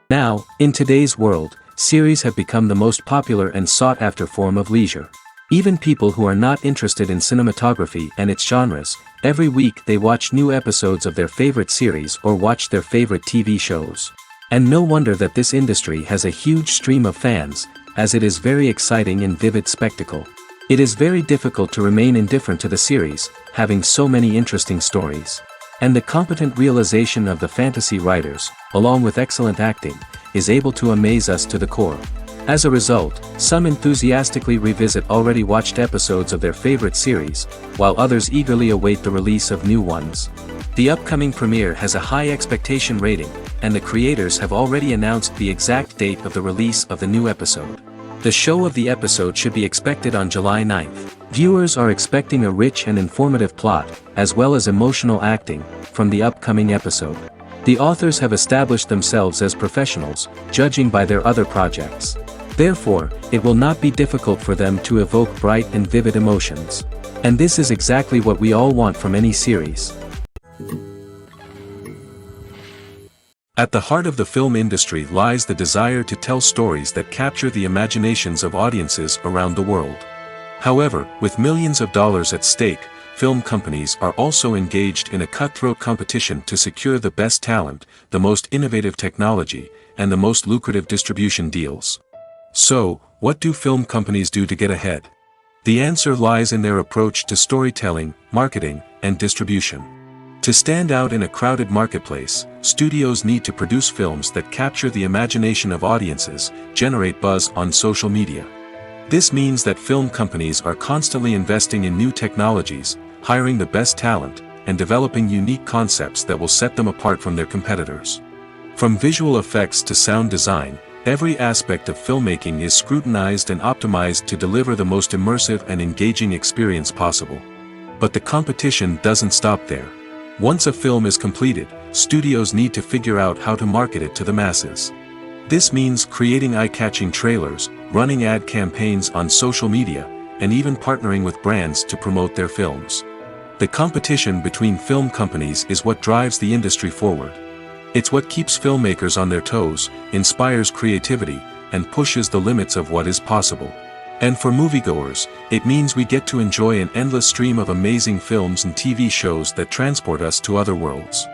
Now, in today's world, series have become the most popular and sought-after form of leisure. Even people who are not interested in cinematography and its genres, every week they watch new episodes of their favorite series or watch their favorite TV shows. And no wonder that this industry has a huge stream of fans, as it is very exciting and vivid spectacle. It is very difficult to remain indifferent to the series, having so many interesting stories. And the competent realization of the fantasy writers, along with excellent acting, is able to amaze us to the core. As a result, some enthusiastically revisit already watched episodes of their favorite series, while others eagerly await the release of new ones. The upcoming premiere has a high expectation rating, and the creators have already announced the exact date of the release of the new episode. The show of the episode should be expected on July 9th. Viewers are expecting a rich and informative plot, as well as emotional acting, from the upcoming episode. The authors have established themselves as professionals, judging by their other projects. Therefore, it will not be difficult for them to evoke bright and vivid emotions. And this is exactly what we all want from any series. At the heart of the film industry lies the desire to tell stories that capture the imaginations of audiences around the world. However, with millions of dollars at stake, film companies are also engaged in a cutthroat competition to secure the best talent, the most innovative technology, and the most lucrative distribution deals. So, what do film companies do to get ahead? The answer lies in their approach to storytelling, marketing, and distribution. To stand out in a crowded marketplace, studios need to produce films that capture the imagination of audiences, generate buzz on social media. This means that film companies are constantly investing in new technologies, hiring the best talent, and developing unique concepts that will set them apart from their competitors. From visual effects to sound design, every aspect of filmmaking is scrutinized and optimized to deliver the most immersive and engaging experience possible. But the competition doesn't stop there. Once a film is completed, studios need to figure out how to market it to the masses. This means creating eye-catching trailers, running ad campaigns on social media, and even partnering with brands to promote their films. The competition between film companies is what drives the industry forward. It's what keeps filmmakers on their toes, inspires creativity, and pushes the limits of what is possible. And for moviegoers, it means we get to enjoy an endless stream of amazing films and TV shows that transport us to other worlds.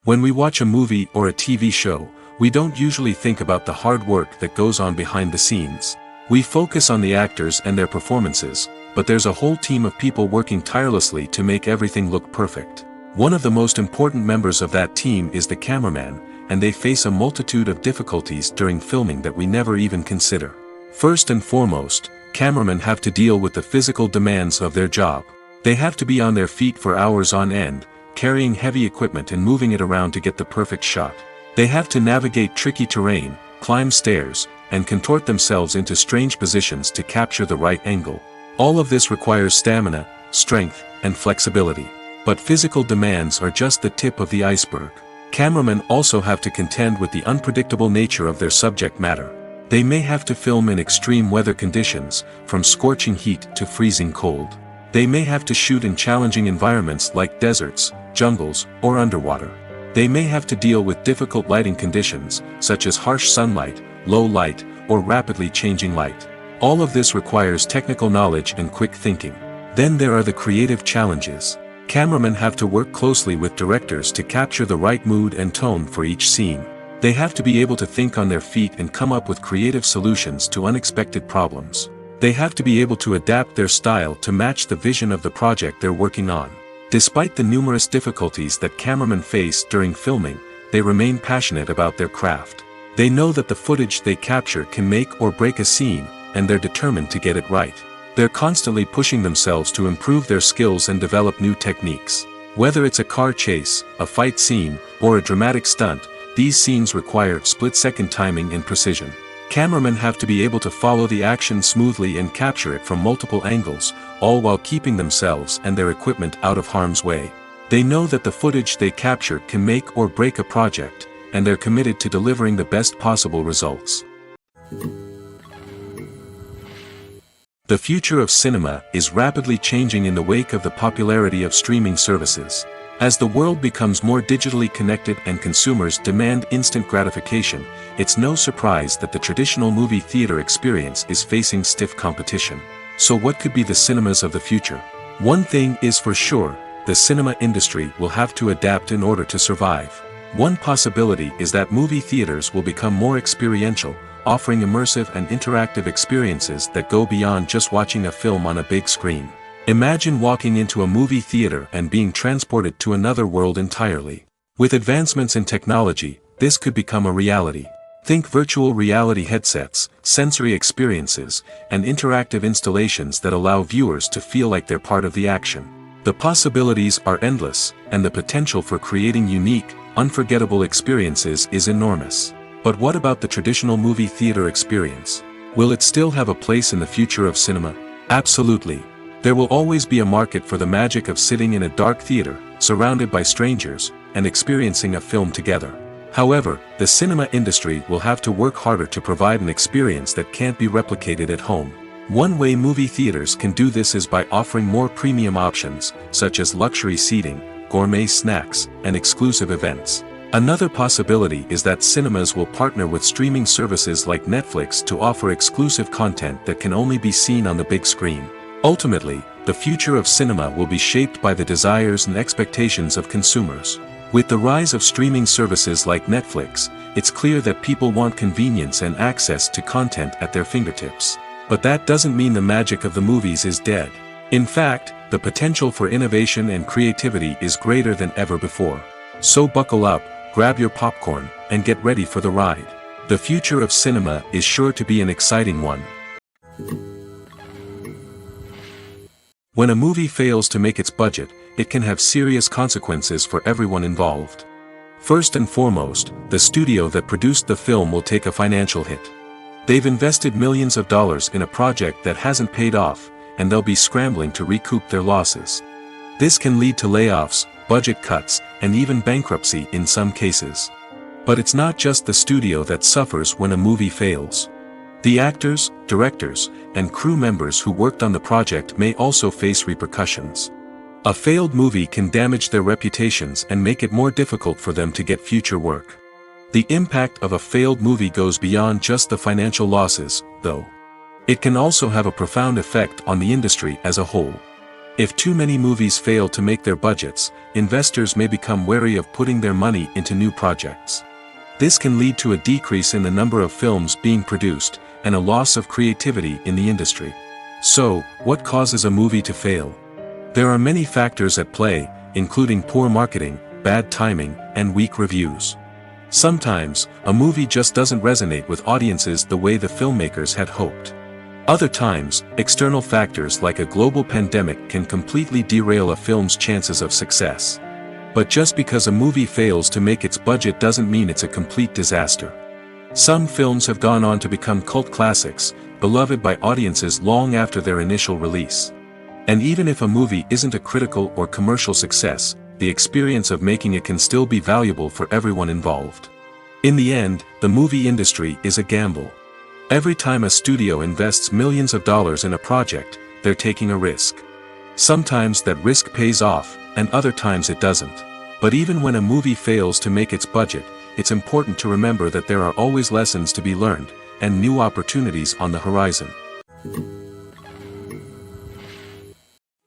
When we watch a movie or a TV show, we don't usually think about the hard work that goes on behind the scenes. We focus on the actors and their performances, but there's a whole team of people working tirelessly to make everything look perfect. One of the most important members of that team is the cameraman, and they face a multitude of difficulties during filming that we never even consider. First and foremost, cameramen have to deal with the physical demands of their job. They have to be on their feet for hours on end, carrying heavy equipment and moving it around to get the perfect shot. They have to navigate tricky terrain, climb stairs, and contort themselves into strange positions to capture the right angle. All of this requires stamina, strength, and flexibility. But physical demands are just the tip of the iceberg. Cameramen also have to contend with the unpredictable nature of their subject matter. They may have to film in extreme weather conditions, from scorching heat to freezing cold. They may have to shoot in challenging environments like deserts, jungles, or underwater. They may have to deal with difficult lighting conditions, such as harsh sunlight, low light, or rapidly changing light. All of this requires technical knowledge and quick thinking. Then there are the creative challenges. Cameramen have to work closely with directors to capture the right mood and tone for each scene. They have to be able to think on their feet and come up with creative solutions to unexpected problems. They have to be able to adapt their style to match the vision of the project they're working on. Despite the numerous difficulties that cameramen face during filming, they remain passionate about their craft. They know that the footage they capture can make or break a scene, and they're determined to get it right. They're constantly pushing themselves to improve their skills and develop new techniques. Whether it's a car chase, a fight scene, or a dramatic stunt, these scenes require split-second timing and precision. Cameramen have to be able to follow the action smoothly and capture it from multiple angles, all while keeping themselves and their equipment out of harm's way. They know that the footage they capture can make or break a project, and they're committed to delivering the best possible results. The future of cinema is rapidly changing in the wake of the popularity of streaming services. As the world becomes more digitally connected and consumers demand instant gratification, it's no surprise that the traditional movie theater experience is facing stiff competition. So what could be the cinemas of the future? One thing is for sure, the cinema industry will have to adapt in order to survive. One possibility is that movie theaters will become more experiential, offering immersive and interactive experiences that go beyond just watching a film on a big screen. Imagine walking into a movie theater and being transported to another world entirely. With advancements in technology, this could become a reality. Think virtual reality headsets, sensory experiences, and interactive installations that allow viewers to feel like they're part of the action. The possibilities are endless, and the potential for creating unique, unforgettable experiences is enormous. But what about the traditional movie theater experience? Will it still have a place in the future of cinema? Absolutely. There will always be a market for the magic of sitting in a dark theater, surrounded by strangers, and experiencing a film together. However, the cinema industry will have to work harder to provide an experience that can't be replicated at home. One way movie theaters can do this is by offering more premium options, such as luxury seating, gourmet snacks, and exclusive events. Another possibility is that cinemas will partner with streaming services like Netflix to offer exclusive content that can only be seen on the big screen. Ultimately, the future of cinema will be shaped by the desires and expectations of consumers. With the rise of streaming services like Netflix, it's clear that people want convenience and access to content at their fingertips. But that doesn't mean the magic of the movies is dead. In fact, the potential for innovation and creativity is greater than ever before. So buckle up, grab your popcorn, and get ready for the ride. The future of cinema is sure to be an exciting one. When a movie fails to make its budget, it can have serious consequences for everyone involved. First and foremost, the studio that produced the film will take a financial hit. They've invested millions of dollars in a project that hasn't paid off, and they'll be scrambling to recoup their losses. This can lead to layoffs, budget cuts, and even bankruptcy in some cases. But it's not just the studio that suffers when a movie fails. The actors, directors, and crew members who worked on the project may also face repercussions. A failed movie can damage their reputations and make it more difficult for them to get future work. The impact of a failed movie goes beyond just the financial losses, though. It can also have a profound effect on the industry as a whole. If too many movies fail to make their budgets, investors may become wary of putting their money into new projects. This can lead to a decrease in the number of films being produced, and a loss of creativity in the industry. So, what causes a movie to fail? There are many factors at play, including poor marketing, bad timing, and weak reviews. Sometimes, a movie just doesn't resonate with audiences the way the filmmakers had hoped. Other times, external factors like a global pandemic can completely derail a film's chances of success. But just because a movie fails to make its budget doesn't mean it's a complete disaster. Some films have gone on to become cult classics, beloved by audiences long after their initial release. And even if a movie isn't a critical or commercial success, the experience of making it can still be valuable for everyone involved. In the end, the movie industry is a gamble. Every time a studio invests millions of dollars in a project, they're taking a risk. Sometimes that risk pays off, and other times it doesn't. But even when a movie fails to make its budget, it's important to remember that there are always lessons to be learned, and new opportunities on the horizon.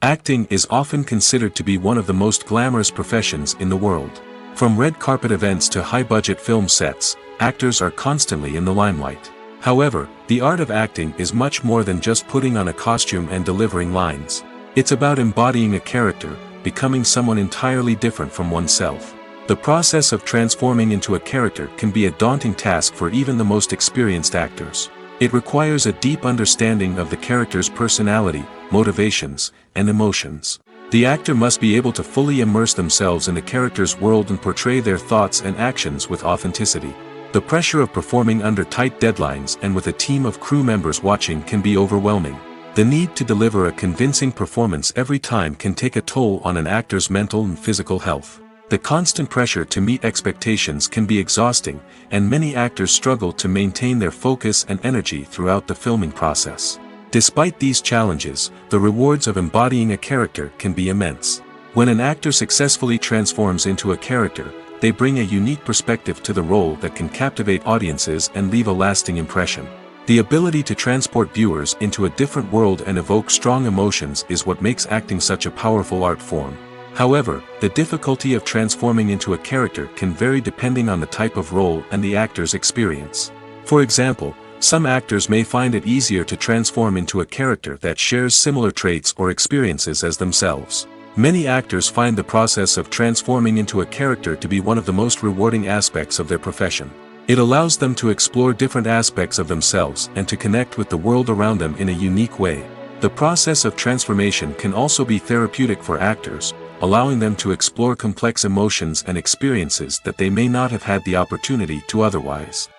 Acting is often considered to be one of the most glamorous professions in the world. From red carpet events to high-budget film sets, actors are constantly in the limelight. However, the art of acting is much more than just putting on a costume and delivering lines. It's about embodying a character, becoming someone entirely different from oneself. The process of transforming into a character can be a daunting task for even the most experienced actors. It requires a deep understanding of the character's personality, motivations, and emotions. The actor must be able to fully immerse themselves in the character's world and portray their thoughts and actions with authenticity. The pressure of performing under tight deadlines and with a team of crew members watching can be overwhelming. The need to deliver a convincing performance every time can take a toll on an actor's mental and physical health. The constant pressure to meet expectations can be exhausting, and many actors struggle to maintain their focus and energy throughout the filming process. Despite these challenges, the rewards of embodying a character can be immense. When an actor successfully transforms into a character, they bring a unique perspective to the role that can captivate audiences and leave a lasting impression. The ability to transport viewers into a different world and evoke strong emotions is what makes acting such a powerful art form. However, the difficulty of transforming into a character can vary depending on the type of role and the actor's experience. For example, some actors may find it easier to transform into a character that shares similar traits or experiences as themselves. Many actors find the process of transforming into a character to be one of the most rewarding aspects of their profession. It allows them to explore different aspects of themselves and to connect with the world around them in a unique way. The process of transformation can also be therapeutic for actors, allowing them to explore complex emotions and experiences that they may not have had the opportunity to otherwise.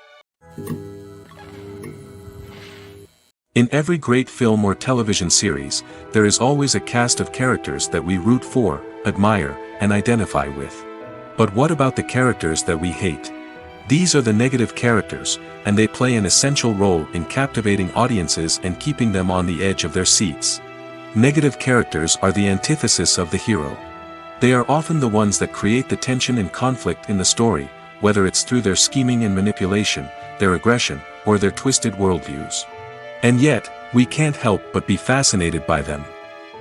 In every great film or television series, there is always a cast of characters that we root for, admire, and identify with. But what about the characters that we hate? These are the negative characters, and they play an essential role in captivating audiences and keeping them on the edge of their seats. Negative characters are the antithesis of the hero. They are often the ones that create the tension and conflict in the story, whether it's through their scheming and manipulation, their aggression, or their twisted worldviews. And yet, we can't help but be fascinated by them.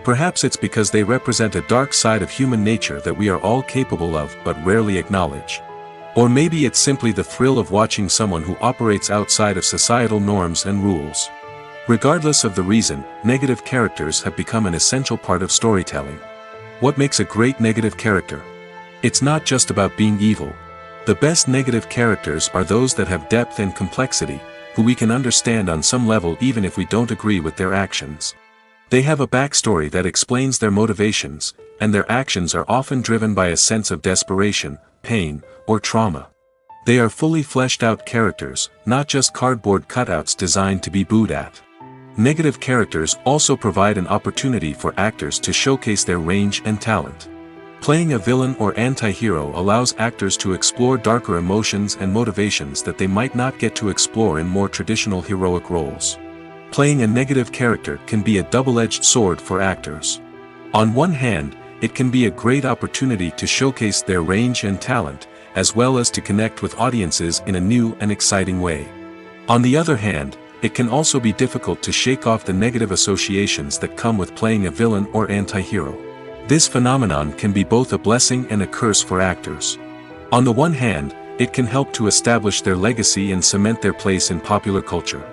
Perhaps it's because they represent a dark side of human nature that we are all capable of but rarely acknowledge. Or maybe it's simply the thrill of watching someone who operates outside of societal norms and rules. Regardless of the reason, negative characters have become an essential part of storytelling. What makes a great negative character? It's not just about being evil. The best negative characters are those that have depth and complexity, who we can understand on some level even if we don't agree with their actions. They have a backstory that explains their motivations, and their actions are often driven by a sense of desperation, pain, or trauma. They are fully fleshed out characters, not just cardboard cutouts designed to be booed at. Negative characters also provide an opportunity for actors to showcase their range and talent. Playing a villain or anti-hero allows actors to explore darker emotions and motivations that they might not get to explore in more traditional heroic roles. Playing a negative character can be a double-edged sword for actors. On one hand, it can be a great opportunity to showcase their range and talent, as well as to connect with audiences in a new and exciting way. On the other hand, it can also be difficult to shake off the negative associations that come with playing a villain or anti-hero. This phenomenon can be both a blessing and a curse for actors. On the one hand, it can help to establish their legacy and cement their place in popular culture.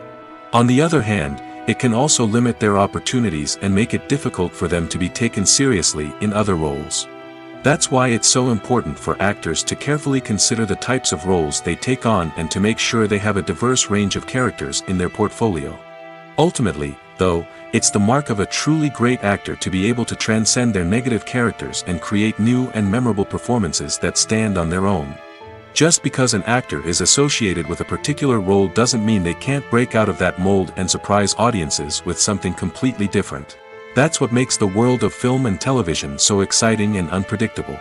On the other hand, it can also limit their opportunities and make it difficult for them to be taken seriously in other roles. That's why it's so important for actors to carefully consider the types of roles they take on and to make sure they have a diverse range of characters in their portfolio. Ultimately, though, it's the mark of a truly great actor to be able to transcend their negative characters and create new and memorable performances that stand on their own. Just because an actor is associated with a particular role doesn't mean they can't break out of that mold and surprise audiences with something completely different. That's what makes the world of film and television so exciting and unpredictable.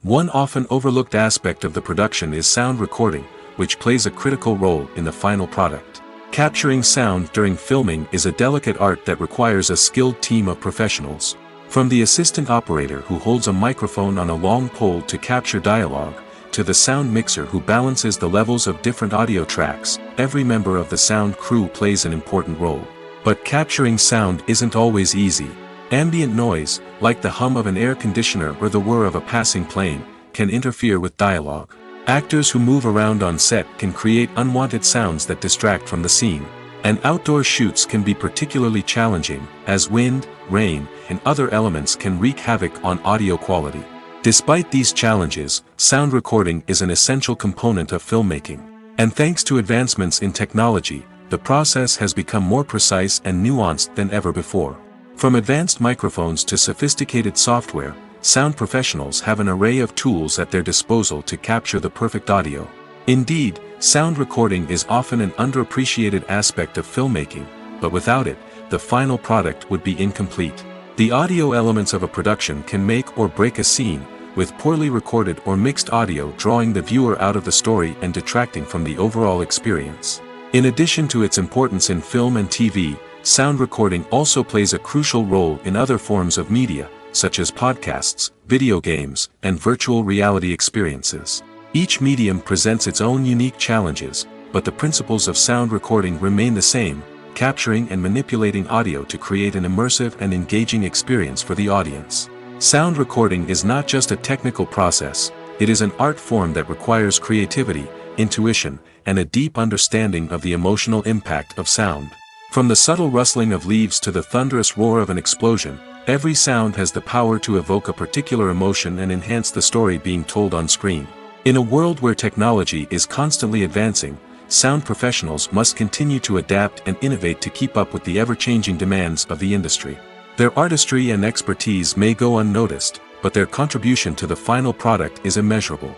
One often overlooked aspect of the production is sound recording, which plays a critical role in the final product. Capturing sound during filming is a delicate art that requires a skilled team of professionals. From the assistant operator who holds a microphone on a long pole to capture dialogue, to the sound mixer who balances the levels of different audio tracks, every member of the sound crew plays an important role. But capturing sound isn't always easy. Ambient noise, like the hum of an air conditioner or the whir of a passing plane, can interfere with dialogue. Actors who move around on set can create unwanted sounds that distract from the scene. And outdoor shoots can be particularly challenging, as wind, rain, and other elements can wreak havoc on audio quality. Despite these challenges, sound recording is an essential component of filmmaking. And thanks to advancements in technology, the process has become more precise and nuanced than ever before. From advanced microphones to sophisticated software, sound professionals have an array of tools at their disposal to capture the perfect audio. Indeed, sound recording is often an underappreciated aspect of filmmaking, but without it, the final product would be incomplete. The audio elements of a production can make or break a scene, with poorly recorded or mixed audio drawing the viewer out of the story and detracting from the overall experience. In addition to its importance in film and TV, sound recording also plays a crucial role in other forms of media, such as podcasts, video games, and virtual reality experiences. Each medium presents its own unique challenges, but the principles of sound recording remain the same, capturing and manipulating audio to create an immersive and engaging experience for the audience. Sound recording is not just a technical process, it is an art form that requires creativity, intuition, and a deep understanding of the emotional impact of sound. From the subtle rustling of leaves to the thunderous roar of an explosion, every sound has the power to evoke a particular emotion and enhance the story being told on screen. In a world where technology is constantly advancing, sound professionals must continue to adapt and innovate to keep up with the ever-changing demands of the industry. Their artistry and expertise may go unnoticed, but their contribution to the final product is immeasurable.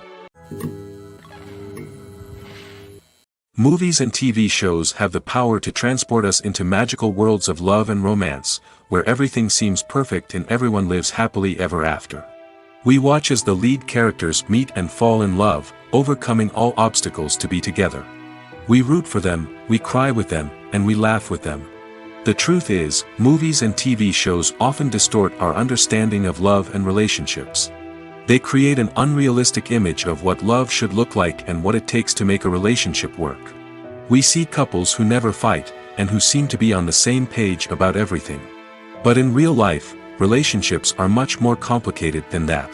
Movies and TV shows have the power to transport us into magical worlds of love and romance, where everything seems perfect and everyone lives happily ever after. We watch as the lead characters meet and fall in love, overcoming all obstacles to be together. We root for them, we cry with them, and we laugh with them. The truth is, movies and TV shows often distort our understanding of love and relationships. They create an unrealistic image of what love should look like and what it takes to make a relationship work. We see couples who never fight, and who seem to be on the same page about everything. But in real life, relationships are much more complicated than that.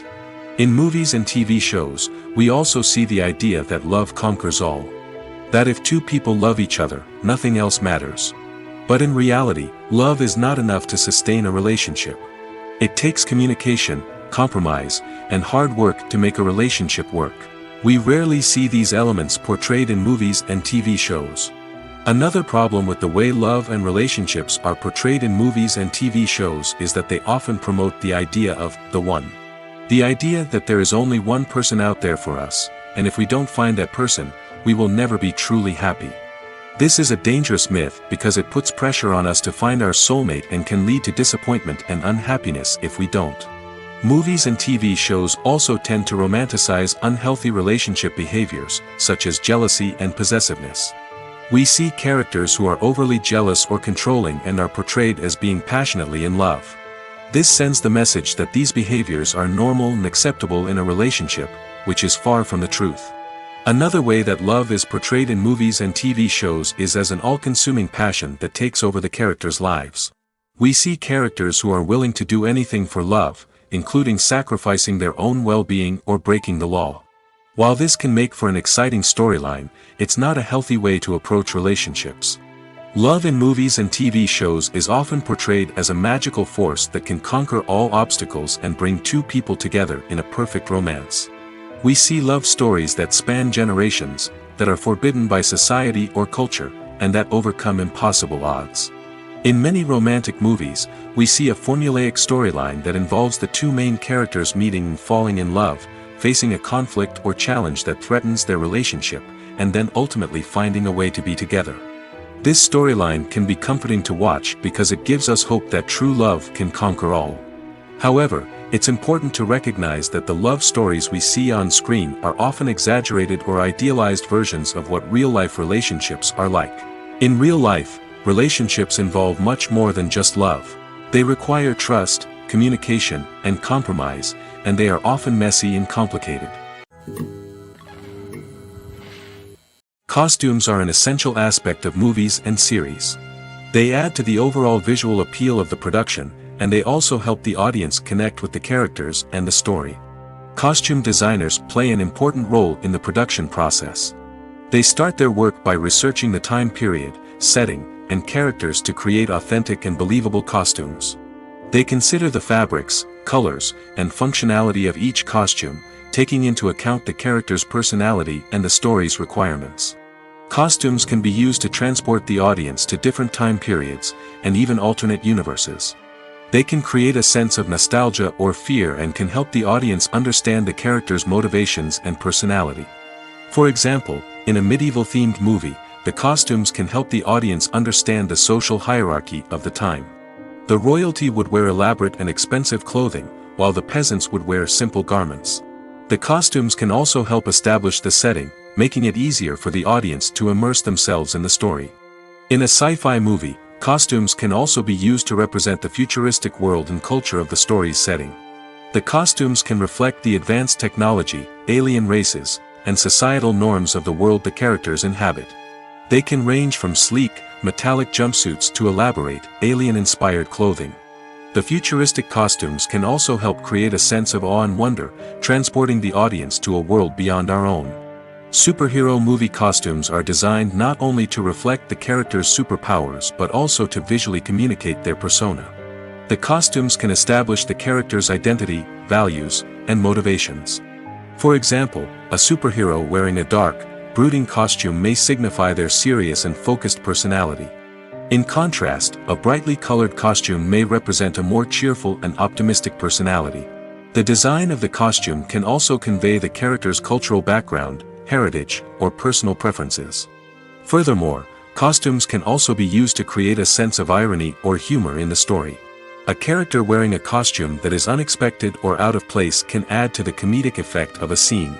In movies and TV shows, we also see the idea that love conquers all. That if two people love each other, nothing else matters. But in reality, love is not enough to sustain a relationship. It takes communication, compromise, and hard work to make a relationship work. We rarely see these elements portrayed in movies and TV shows. Another problem with the way love and relationships are portrayed in movies and TV shows is that they often promote the idea of the one. The idea that there is only one person out there for us, and if we don't find that person, we will never be truly happy. This is a dangerous myth because it puts pressure on us to find our soulmate and can lead to disappointment and unhappiness if we don't. Movies and TV shows also tend to romanticize unhealthy relationship behaviors, such as jealousy and possessiveness. We see characters who are overly jealous or controlling and are portrayed as being passionately in love. This sends the message that these behaviors are normal and acceptable in a relationship, which is far from the truth. Another way that love is portrayed in movies and TV shows is as an all-consuming passion that takes over the characters' lives. We see characters who are willing to do anything for love, including sacrificing their own well-being or breaking the law. While this can make for an exciting storyline, it's not a healthy way to approach relationships. Love in movies and TV shows is often portrayed as a magical force that can conquer all obstacles and bring two people together in a perfect romance. We see love stories that span generations, that are forbidden by society or culture, and that overcome impossible odds. In many romantic movies, we see a formulaic storyline that involves the two main characters meeting and falling in love, facing a conflict or challenge that threatens their relationship, and then ultimately finding a way to be together. This storyline can be comforting to watch because it gives us hope that true love can conquer all. However, it's important to recognize that the love stories we see on screen are often exaggerated or idealized versions of what real-life relationships are like. In real life, relationships involve much more than just love. They require trust, communication, and compromise, and they are often messy and complicated. Costumes are an essential aspect of movies and series. They add to the overall visual appeal of the production, and they also help the audience connect with the characters and the story. Costume designers play an important role in the production process. They start their work by researching the time period, setting, and characters to create authentic and believable costumes. They consider the fabrics, colors, and functionality of each costume, taking into account the character's personality and the story's requirements. Costumes can be used to transport the audience to different time periods, and even alternate universes. They can create a sense of nostalgia or fear and can help the audience understand the character's motivations and personality. For example, in a medieval-themed movie, the costumes can help the audience understand the social hierarchy of the time. The royalty would wear elaborate and expensive clothing, while the peasants would wear simple garments. The costumes can also help establish the setting, making it easier for the audience to immerse themselves in the story. In a sci-fi movie, Costumes can also be used to represent the futuristic world and culture of the story's setting. The costumes can reflect the advanced technology, alien races, and societal norms of the world the characters inhabit. They can range from sleek, metallic jumpsuits to elaborate, alien-inspired clothing. The futuristic costumes can also help create a sense of awe and wonder, transporting the audience to a world beyond our own. Superhero movie costumes are designed not only to reflect the character's superpowers but also to visually communicate their persona. The costumes can establish the character's identity, values, and motivations. For example, a superhero wearing a dark, brooding costume may signify their serious and focused personality. In contrast, a brightly colored costume may represent a more cheerful and optimistic personality. The design of the costume can also convey the character's cultural background, heritage, or personal preferences. Furthermore, costumes can also be used to create a sense of irony or humor in the story. A character wearing a costume that is unexpected or out of place can add to the comedic effect of a scene.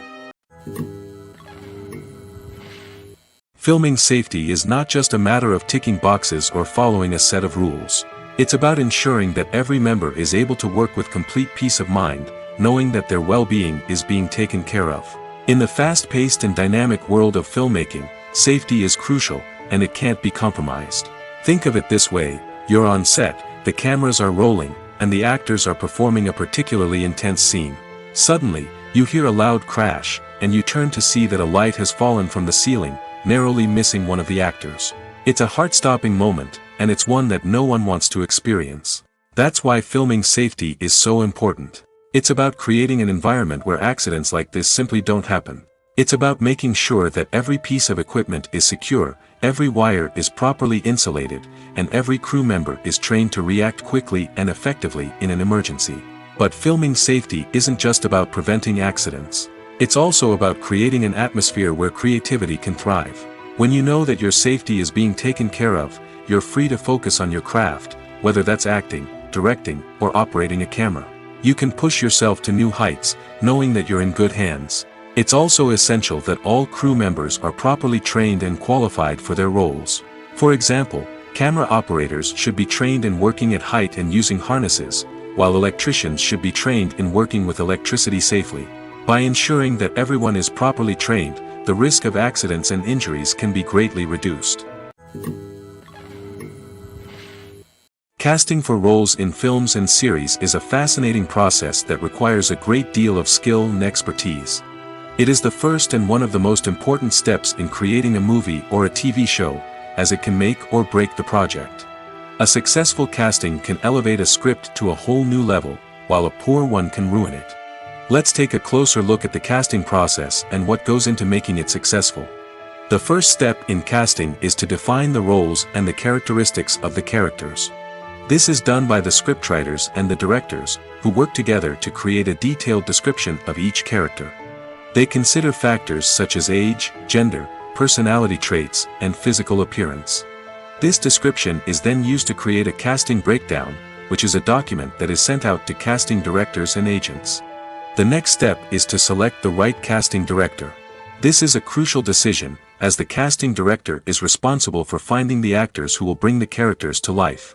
Filming safety is not just a matter of ticking boxes or following a set of rules. It's about ensuring that every member is able to work with complete peace of mind, knowing that their well-being is being taken care of. In the fast-paced and dynamic world of filmmaking, safety is crucial, and it can't be compromised. Think of it this way: you're on set, the cameras are rolling, and the actors are performing a particularly intense scene. Suddenly, you hear a loud crash, and you turn to see that a light has fallen from the ceiling, narrowly missing one of the actors. It's a heart-stopping moment, and it's one that no one wants to experience. That's why filming safety is so important. It's about creating an environment where accidents like this simply don't happen. It's about making sure that every piece of equipment is secure, every wire is properly insulated, and every crew member is trained to react quickly and effectively in an emergency. But filming safety isn't just about preventing accidents. It's also about creating an atmosphere where creativity can thrive. When you know that your safety is being taken care of, you're free to focus on your craft, whether that's acting, directing, or operating a camera. You can push yourself to new heights, knowing that you're in good hands. It's also essential that all crew members are properly trained and qualified for their roles. For example, camera operators should be trained in working at height and using harnesses, while electricians should be trained in working with electricity safely. By ensuring that everyone is properly trained, the risk of accidents and injuries can be greatly reduced. Casting for roles in films and series is a fascinating process that requires a great deal of skill and expertise. It is the first and one of the most important steps in creating a movie or a TV show, as it can make or break the project. A successful casting can elevate a script to a whole new level, while a poor one can ruin it. Let's take a closer look at the casting process and what goes into making it successful. The first step in casting is to define the roles and the characteristics of the characters. This is done by the scriptwriters and the directors, who work together to create a detailed description of each character. They consider factors such as age, gender, personality traits, and physical appearance. This description is then used to create a casting breakdown, which is a document that is sent out to casting directors and agents. The next step is to select the right casting director. This is a crucial decision, as the casting director is responsible for finding the actors who will bring the characters to life.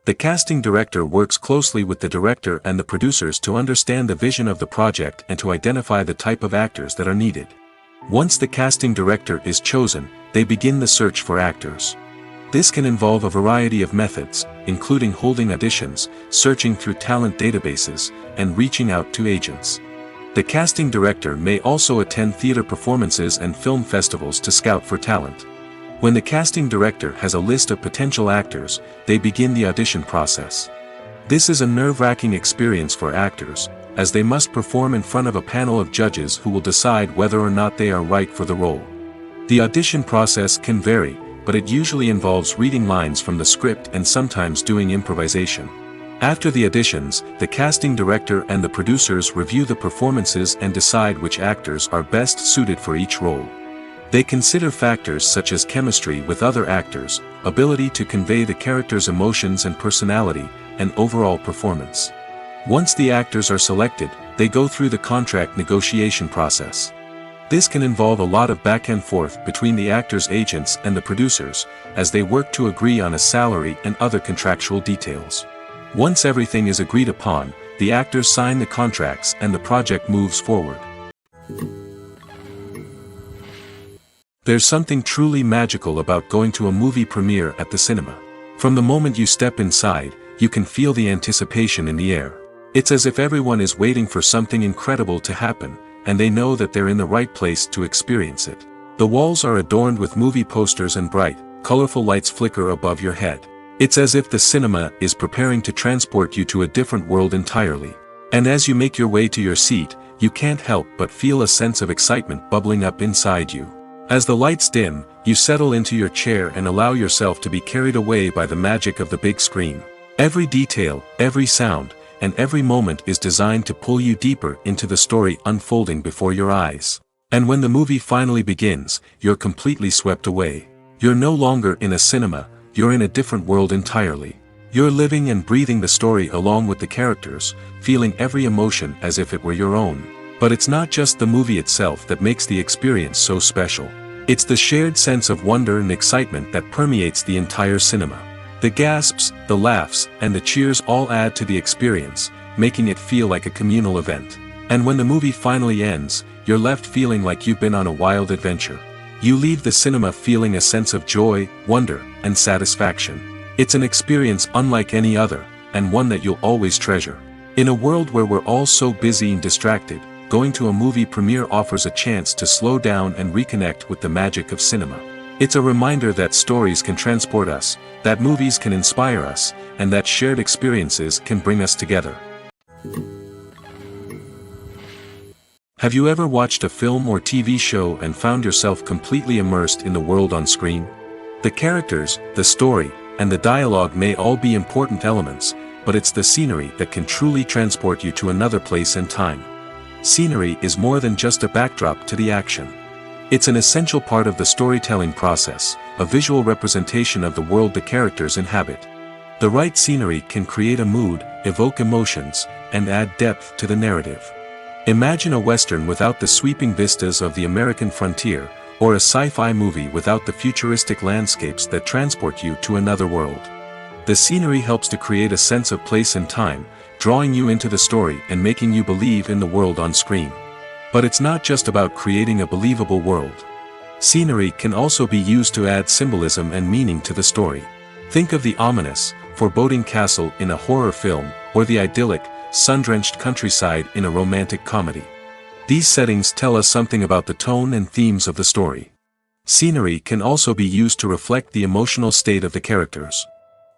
The casting director works closely with the director and the producers to understand the vision of the project and to identify the type of actors that are needed. Once the casting director is chosen, they begin the search for actors. This can involve a variety of methods, including holding auditions, searching through talent databases, and reaching out to agents. The casting director may also attend theater performances and film festivals to scout for talent. When the casting director has a list of potential actors, they begin the audition process. This is a nerve-wracking experience for actors, as they must perform in front of a panel of judges who will decide whether or not they are right for the role. The audition process can vary, but it usually involves reading lines from the script and sometimes doing improvisation. After the auditions, the casting director and the producers review the performances and decide which actors are best suited for each role. They consider factors such as chemistry with other actors, ability to convey the character's emotions and personality, and overall performance. Once the actors are selected, they go through the contract negotiation process. This can involve a lot of back and forth between the actors' agents and the producers, as they work to agree on a salary and other contractual details. Once everything is agreed upon, the actors sign the contracts and the project moves forward. There's something truly magical about going to a movie premiere at the cinema. From the moment you step inside, you can feel the anticipation in the air. It's as if everyone is waiting for something incredible to happen, and they know that they're in the right place to experience it. The walls are adorned with movie posters and bright, colorful lights flicker above your head. It's as if the cinema is preparing to transport you to a different world entirely. And as you make your way to your seat, you can't help but feel a sense of excitement bubbling up inside you. As the lights dim, you settle into your chair and allow yourself to be carried away by the magic of the big screen. Every detail, every sound, and every moment is designed to pull you deeper into the story unfolding before your eyes. And when the movie finally begins, you're completely swept away. You're no longer in a cinema, you're in a different world entirely. You're living and breathing the story along with the characters, feeling every emotion as if it were your own. But it's not just the movie itself that makes the experience so special. It's the shared sense of wonder and excitement that permeates the entire cinema. The gasps, the laughs, and the cheers all add to the experience, making it feel like a communal event. And when the movie finally ends, you're left feeling like you've been on a wild adventure. You leave the cinema feeling a sense of joy, wonder, and satisfaction. It's an experience unlike any other, and one that you'll always treasure. In a world where we're all so busy and distracted, going to a movie premiere offers a chance to slow down and reconnect with the magic of cinema. It's a reminder that stories can transport us, that movies can inspire us, and that shared experiences can bring us together. Have you ever watched a film or TV show and found yourself completely immersed in the world on screen? The characters, the story, and the dialogue may all be important elements, but it's the scenery that can truly transport you to another place and time. Scenery is more than just a backdrop to the action. It's an essential part of the storytelling process, a visual representation of the world the characters inhabit. The right scenery can create a mood, evoke emotions, and add depth to the narrative. Imagine a Western without the sweeping vistas of the American frontier, or a sci-fi movie without the futuristic landscapes that transport you to another world. The scenery helps to create a sense of place and time, drawing you into the story and making you believe in the world on screen. But it's not just about creating a believable world. Scenery can also be used to add symbolism and meaning to the story. Think of the ominous, foreboding castle in a horror film, or the idyllic, sun-drenched countryside in a romantic comedy. These settings tell us something about the tone and themes of the story. Scenery can also be used to reflect the emotional state of the characters.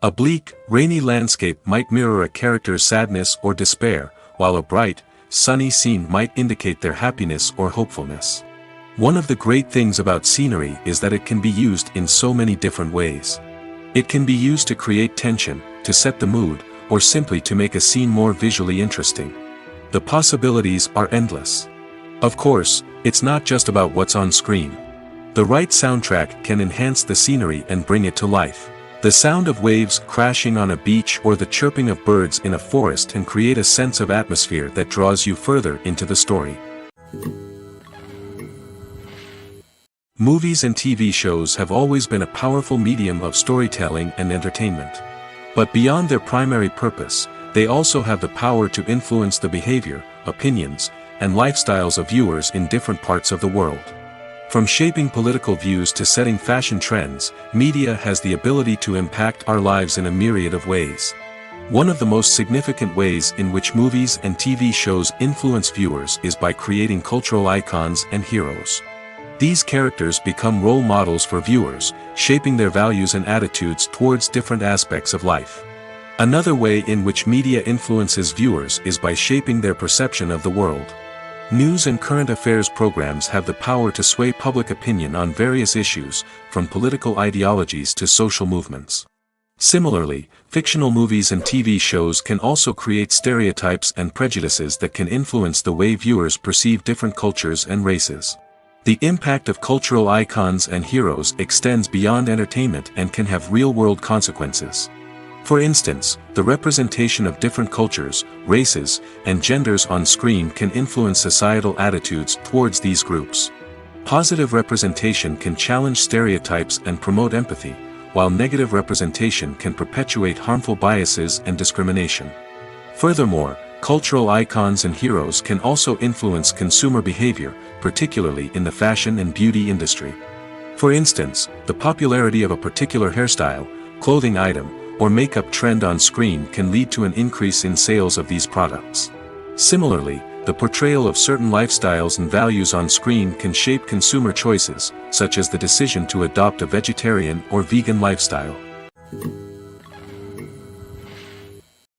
A bleak, rainy landscape might mirror a character's sadness or despair, while a bright, sunny scene might indicate their happiness or hopefulness. One of the great things about scenery is that it can be used in so many different ways. It can be used to create tension, to set the mood, or simply to make a scene more visually interesting. The possibilities are endless. Of course, it's not just about what's on screen. The right soundtrack can enhance the scenery and bring it to life. The sound of waves crashing on a beach or the chirping of birds in a forest can create a sense of atmosphere that draws you further into the story. Movies and TV shows have always been a powerful medium of storytelling and entertainment. But beyond their primary purpose, they also have the power to influence the behavior, opinions, and lifestyles of viewers in different parts of the world. From shaping political views to setting fashion trends, media has the ability to impact our lives in a myriad of ways. One of the most significant ways in which movies and TV shows influence viewers is by creating cultural icons and heroes. These characters become role models for viewers, shaping their values and attitudes towards different aspects of life. Another way in which media influences viewers is by shaping their perception of the world. News and current affairs programs have the power to sway public opinion on various issues, from political ideologies to social movements. Similarly, fictional movies and TV shows can also create stereotypes and prejudices that can influence the way viewers perceive different cultures and races. The impact of cultural icons and heroes extends beyond entertainment and can have real-world consequences. For instance, the representation of different cultures, races, and genders on screen can influence societal attitudes towards these groups. Positive representation can challenge stereotypes and promote empathy, while negative representation can perpetuate harmful biases and discrimination. Furthermore, cultural icons and heroes can also influence consumer behavior, particularly in the fashion and beauty industry. For instance, the popularity of a particular hairstyle, clothing item, or makeup trend on screen can lead to an increase in sales of these products. Similarly, the portrayal of certain lifestyles and values on screen can shape consumer choices, such as the decision to adopt a vegetarian or vegan lifestyle.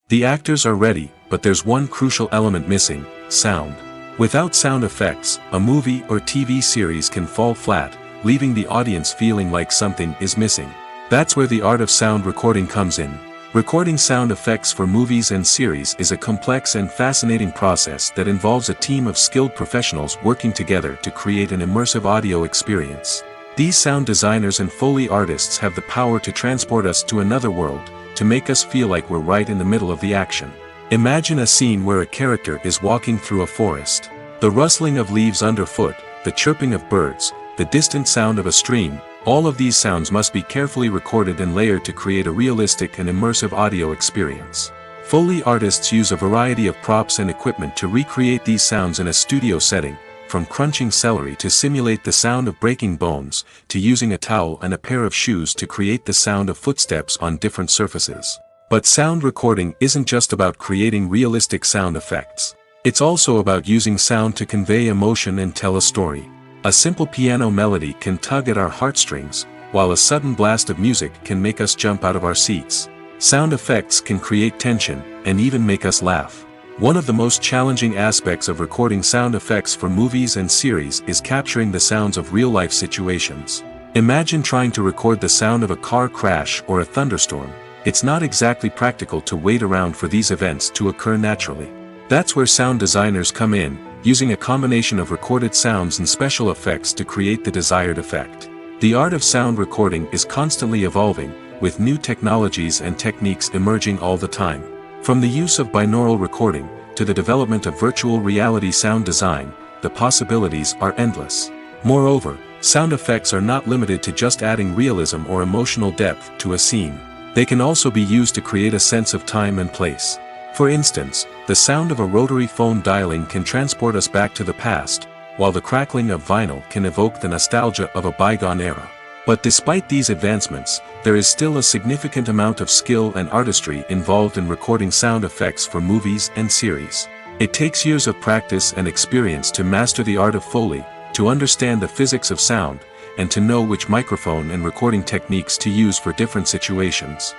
The actors are ready, but there's one crucial element missing: sound. Without sound effects, a movie or TV series can fall flat, leaving the audience feeling like something is missing. That's where the art of sound recording comes in. Recording sound effects for movies and series is a complex and fascinating process that involves a team of skilled professionals working together to create an immersive audio experience. These sound designers and Foley artists have the power to transport us to another world, to make us feel like we're right in the middle of the action. Imagine a scene where a character is walking through a forest. The rustling of leaves underfoot, the chirping of birds, the distant sound of a stream, all of these sounds must be carefully recorded and layered to create a realistic and immersive audio experience. Foley artists use a variety of props and equipment to recreate these sounds in a studio setting, from crunching celery to simulate the sound of breaking bones, to using a towel and a pair of shoes to create the sound of footsteps on different surfaces. But sound recording isn't just about creating realistic sound effects. It's also about using sound to convey emotion and tell a story. A simple piano melody can tug at our heartstrings, while a sudden blast of music can make us jump out of our seats. Sound effects can create tension, and even make us laugh. One of the most challenging aspects of recording sound effects for movies and series is capturing the sounds of real-life situations. Imagine trying to record the sound of a car crash or a thunderstorm. It's not exactly practical to wait around for these events to occur naturally. That's where sound designers come in, using a combination of recorded sounds and special effects to create the desired effect. The art of sound recording is constantly evolving, with new technologies and techniques emerging all the time. From the use of binaural recording, to the development of virtual reality sound design, the possibilities are endless. Moreover, sound effects are not limited to just adding realism or emotional depth to a scene. They can also be used to create a sense of time and place. For instance, the sound of a rotary phone dialing can transport us back to the past, while the crackling of vinyl can evoke the nostalgia of a bygone era. But despite these advancements, there is still a significant amount of skill and artistry involved in recording sound effects for movies and series. It takes years of practice and experience to master the art of Foley, to understand the physics of sound, and to know which microphone and recording techniques to use for different situations.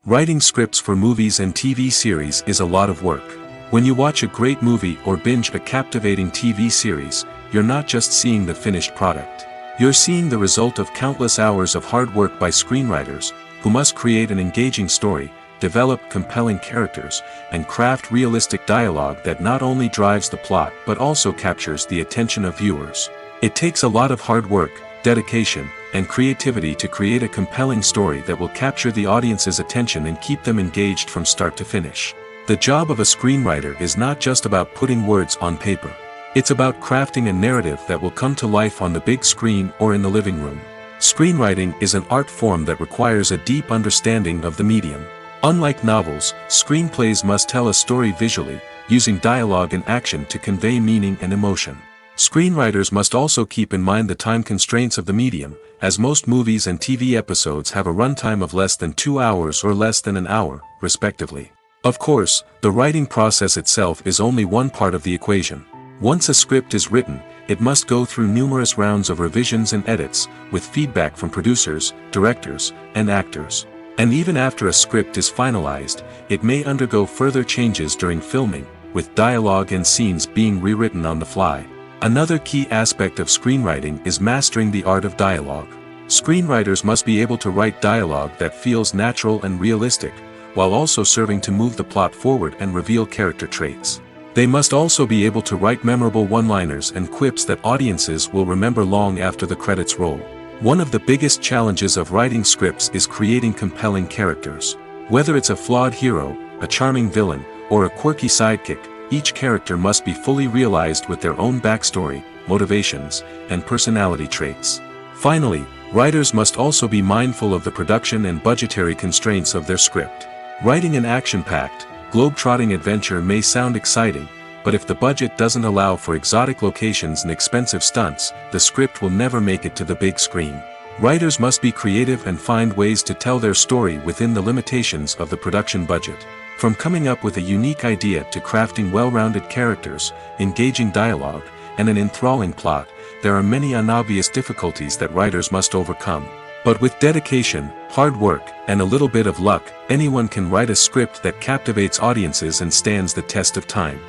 Writing scripts for movies and TV series is a lot of work. When you watch a great movie or binge a captivating TV series, you're not just seeing the finished product. You're seeing the result of countless hours of hard work by screenwriters, who must create an engaging story, develop compelling characters, and craft realistic dialogue that not only drives the plot but also captures the attention of viewers. It takes a lot of hard work, dedication, and creativity to create a compelling story that will capture the audience's attention and keep them engaged from start to finish. The job of a screenwriter is not just about putting words on paper. It's about crafting a narrative that will come to life on the big screen or in the living room. Screenwriting is an art form that requires a deep understanding of the medium. Unlike novels, screenplays must tell a story visually, using dialogue and action to convey meaning and emotion. Screenwriters must also keep in mind the time constraints of the medium, as most movies and TV episodes have a runtime of less than 2 hours or less than an hour, respectively. Of course, the writing process itself is only one part of the equation. Once a script is written, it must go through numerous rounds of revisions and edits, with feedback from producers, directors, and actors. And even after a script is finalized, it may undergo further changes during filming, with dialogue and scenes being rewritten on the fly. Another key aspect of screenwriting is mastering the art of dialogue. Screenwriters must be able to write dialogue that feels natural and realistic, while also serving to move the plot forward and reveal character traits. They must also be able to write memorable one-liners and quips that audiences will remember long after the credits roll. One of the biggest challenges of writing scripts is creating compelling characters. Whether it's a flawed hero, a charming villain, or a quirky sidekick, each character must be fully realized with their own backstory, motivations, and personality traits. Finally, writers must also be mindful of the production and budgetary constraints of their script. Writing an action-packed, globe-trotting adventure may sound exciting, but if the budget doesn't allow for exotic locations and expensive stunts, the script will never make it to the big screen. Writers must be creative and find ways to tell their story within the limitations of the production budget. From coming up with a unique idea to crafting well-rounded characters, engaging dialogue, and an enthralling plot, there are many unobvious difficulties that writers must overcome. But with dedication, hard work, and a little bit of luck, anyone can write a script that captivates audiences and stands the test of time.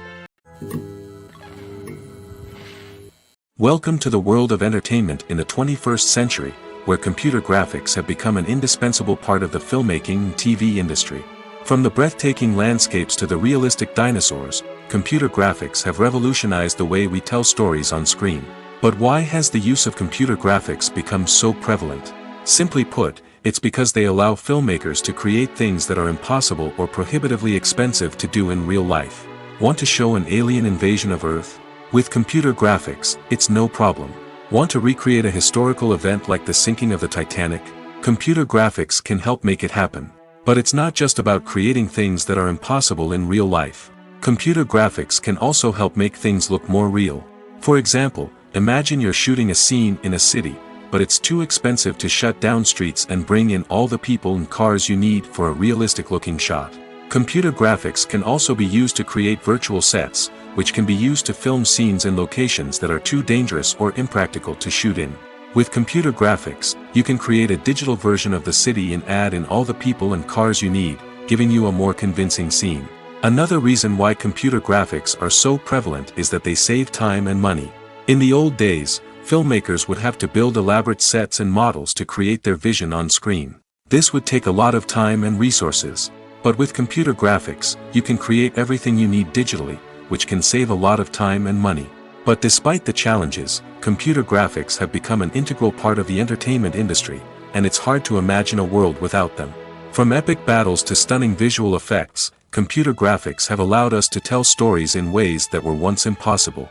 Welcome to the world of entertainment in the 21st century, where computer graphics have become an indispensable part of the filmmaking and TV industry. From the breathtaking landscapes to the realistic dinosaurs, computer graphics have revolutionized the way we tell stories on screen. But why has the use of computer graphics become so prevalent? Simply put, it's because they allow filmmakers to create things that are impossible or prohibitively expensive to do in real life. Want to show an alien invasion of Earth? With computer graphics, it's no problem. Want to recreate a historical event like the sinking of the Titanic? Computer graphics can help make it happen. But it's not just about creating things that are impossible in real life. Computer graphics can also help make things look more real. For example, imagine you're shooting a scene in a city, but it's too expensive to shut down streets and bring in all the people and cars you need for a realistic-looking shot. Computer graphics can also be used to create virtual sets, which can be used to film scenes in locations that are too dangerous or impractical to shoot in. With computer graphics, you can create a digital version of the city and add in all the people and cars you need, giving you a more convincing scene. Another reason why computer graphics are so prevalent is that they save time and money. In the old days, filmmakers would have to build elaborate sets and models to create their vision on screen. This would take a lot of time and resources. But with computer graphics, you can create everything you need digitally, which can save a lot of time and money. But despite the challenges, computer graphics have become an integral part of the entertainment industry, and it's hard to imagine a world without them. From epic battles to stunning visual effects, computer graphics have allowed us to tell stories in ways that were once impossible.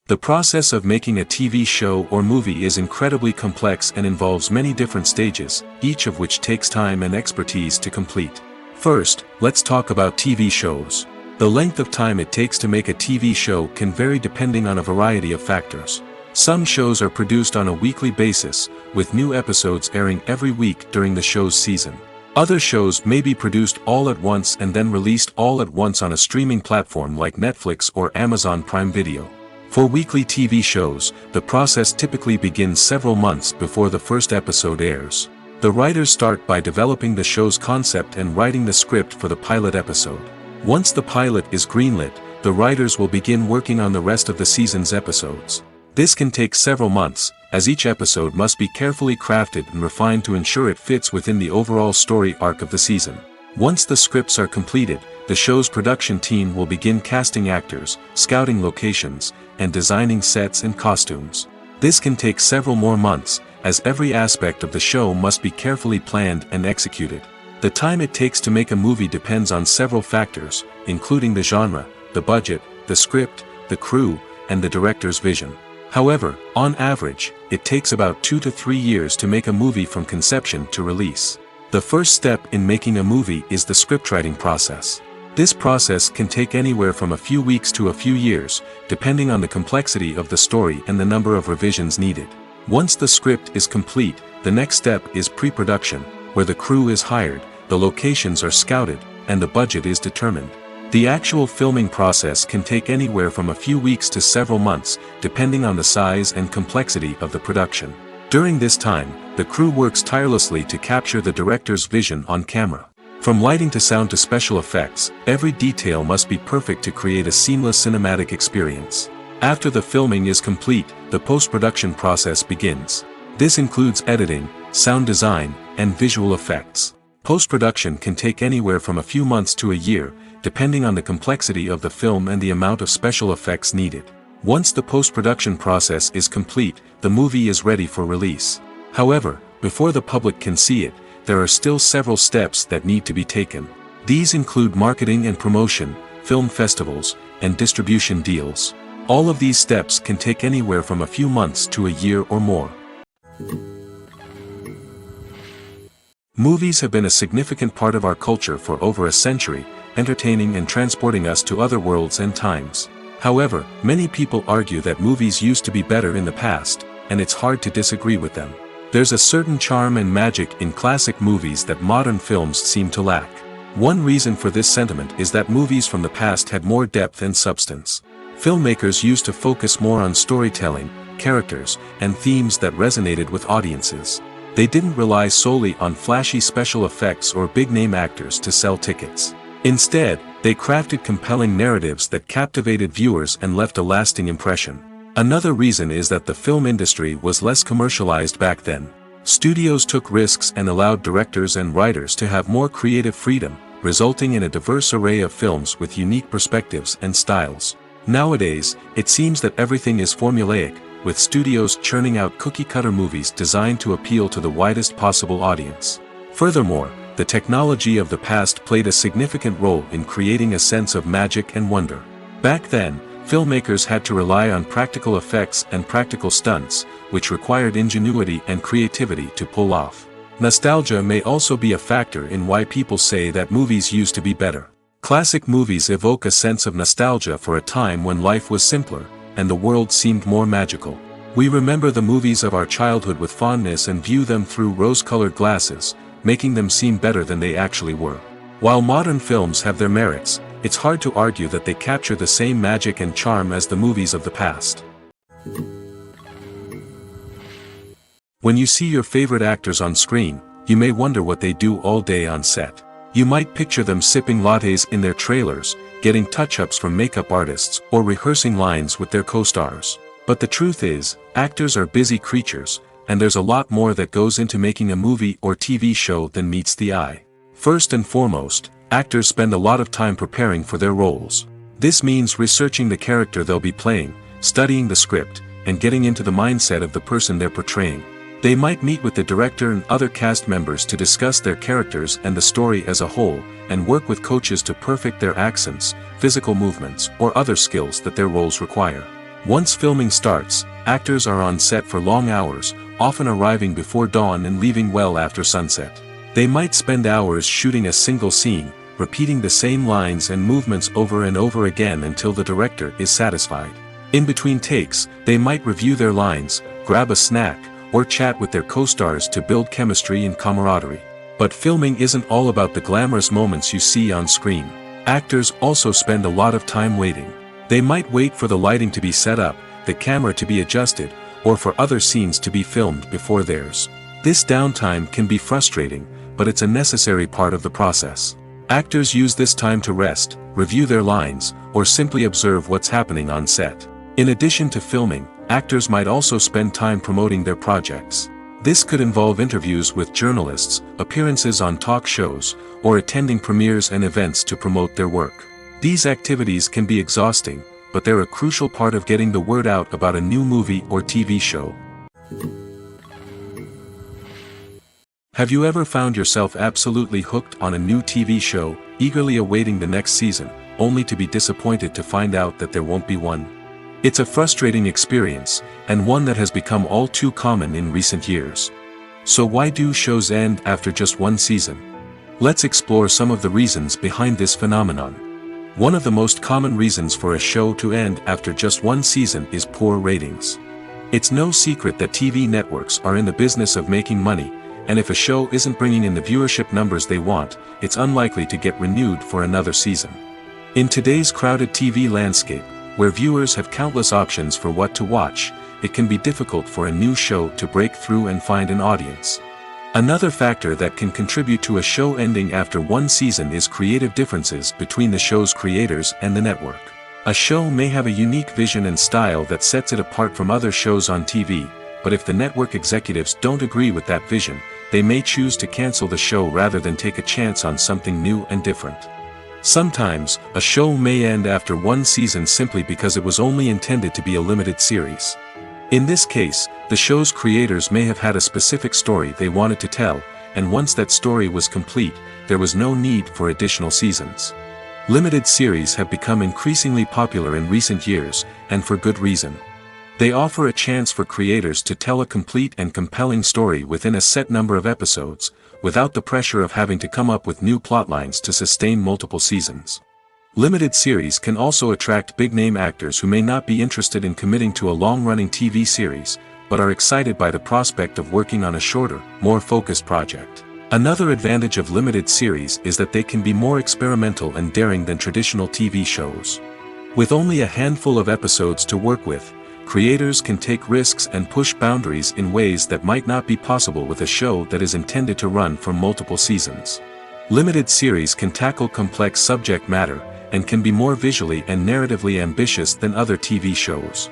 The process of making a TV show or movie is incredibly complex and involves many different stages, each of which takes time and expertise to complete. First, let's talk about TV shows. The length of time it takes to make a TV show can vary depending on a variety of factors. Some shows are produced on a weekly basis, with new episodes airing every week during the show's season. Other shows may be produced all at once and then released all at once on a streaming platform like Netflix or Amazon Prime Video. For weekly TV shows, the process typically begins several months before the first episode airs. The writers start by developing the show's concept and writing the script for the pilot episode. Once the pilot is greenlit, the writers will begin working on the rest of the season's episodes. This can take several months, as each episode must be carefully crafted and refined to ensure it fits within the overall story arc of the season. Once the scripts are completed, the show's production team will begin casting actors, scouting locations, and designing sets and costumes. This can take several more months, as every aspect of the show must be carefully planned and executed. The time it takes to make a movie depends on several factors, including the genre, the budget, the script, the crew, and the director's vision. However, on average, it takes about 2 to 3 years to make a movie from conception to release. The first step in making a movie is the scriptwriting process. This process can take anywhere from a few weeks to a few years, depending on the complexity of the story and the number of revisions needed. Once the script is complete, the next step is pre-production, where the crew is hired, the locations are scouted, and the budget is determined. The actual filming process can take anywhere from a few weeks to several months, depending on the size and complexity of the production. During this time, the crew works tirelessly to capture the director's vision on camera. From lighting to sound to special effects, every detail must be perfect to create a seamless cinematic experience. After the filming is complete, the post-production process begins. This includes editing, sound design, and visual effects. Post-production can take anywhere from a few months to a year, depending on the complexity of the film and the amount of special effects needed. Once the post-production process is complete, the movie is ready for release. However, before the public can see it, there are still several steps that need to be taken. These include marketing and promotion, film festivals, and distribution deals. All of these steps can take anywhere from a few months to a year or more. Movies have been a significant part of our culture for over a century, entertaining and transporting us to other worlds and times. However, many people argue that movies used to be better in the past, and it's hard to disagree with them. There's a certain charm and magic in classic movies that modern films seem to lack. One reason for this sentiment is that movies from the past had more depth and substance. Filmmakers used to focus more on storytelling, characters, and themes that resonated with audiences. They didn't rely solely on flashy special effects or big-name actors to sell tickets. Instead, they crafted compelling narratives that captivated viewers and left a lasting impression. Another reason is that the film industry was less commercialized back then. Studios took risks and allowed directors and writers to have more creative freedom, resulting in a diverse array of films with unique perspectives and styles. Nowadays, it seems that everything is formulaic, with studios churning out cookie-cutter movies designed to appeal to the widest possible audience. Furthermore, the technology of the past played a significant role in creating a sense of magic and wonder. Back then, filmmakers had to rely on practical effects and practical stunts, which required ingenuity and creativity to pull off. Nostalgia may also be a factor in why people say that movies used to be better. Classic movies evoke a sense of nostalgia for a time when life was simpler, and the world seemed more magical. We remember the movies of our childhood with fondness and view them through rose-colored glasses, making them seem better than they actually were. While modern films have their merits, it's hard to argue that they capture the same magic and charm as the movies of the past. When you see your favorite actors on screen, you may wonder what they do all day on set. You might picture them sipping lattes in their trailers, getting touch-ups from makeup artists, or rehearsing lines with their co-stars. But the truth is, actors are busy creatures, and there's a lot more that goes into making a movie or TV show than meets the eye. First and foremost, actors spend a lot of time preparing for their roles. This means researching the character they'll be playing, studying the script, and getting into the mindset of the person they're portraying. They might meet with the director and other cast members to discuss their characters and the story as a whole, and work with coaches to perfect their accents, physical movements, or other skills that their roles require. Once filming starts, actors are on set for long hours, often arriving before dawn and leaving well after sunset. They might spend hours shooting a single scene, repeating the same lines and movements over and over again until the director is satisfied. In between takes, they might review their lines, grab a snack, or chat with their co-stars to build chemistry and camaraderie. But filming isn't all about the glamorous moments you see on screen. Actors also spend a lot of time waiting. They might wait for the lighting to be set up, the camera to be adjusted, or for other scenes to be filmed before theirs. This downtime can be frustrating, but it's a necessary part of the process. Actors use this time to rest, review their lines, or simply observe what's happening on set. In addition to filming, actors might also spend time promoting their projects. This could involve interviews with journalists, appearances on talk shows, or attending premieres and events to promote their work. These activities can be exhausting, but they're a crucial part of getting the word out about a new movie or TV show. Have you ever found yourself absolutely hooked on a new TV show, eagerly awaiting the next season, only to be disappointed to find out that there won't be one? It's a frustrating experience, and one that has become all too common in recent years. So why do shows end after just one season? Let's explore some of the reasons behind this phenomenon. One of the most common reasons for a show to end after just one season is poor ratings. It's no secret that TV networks are in the business of making money, and if a show isn't bringing in the viewership numbers they want, it's unlikely to get renewed for another season. In today's crowded TV landscape, where viewers have countless options for what to watch, it can be difficult for a new show to break through and find an audience. Another factor that can contribute to a show ending after one season is creative differences between the show's creators and the network. A show may have a unique vision and style that sets it apart from other shows on TV, but if the network executives don't agree with that vision, they may choose to cancel the show rather than take a chance on something new and different. Sometimes, a show may end after one season simply because it was only intended to be a limited series. In this case, the show's creators may have had a specific story they wanted to tell, and once that story was complete, there was no need for additional seasons. Limited series have become increasingly popular in recent years, and for good reason. They offer a chance for creators to tell a complete and compelling story within a set number of episodes, without the pressure of having to come up with new plotlines to sustain multiple seasons. Limited series can also attract big-name actors who may not be interested in committing to a long-running TV series, but are excited by the prospect of working on a shorter, more focused project. Another advantage of limited series is that they can be more experimental and daring than traditional TV shows. With only a handful of episodes to work with, creators can take risks and push boundaries in ways that might not be possible with a show that is intended to run for multiple seasons. Limited series can tackle complex subject matter, and can be more visually and narratively ambitious than other TV shows.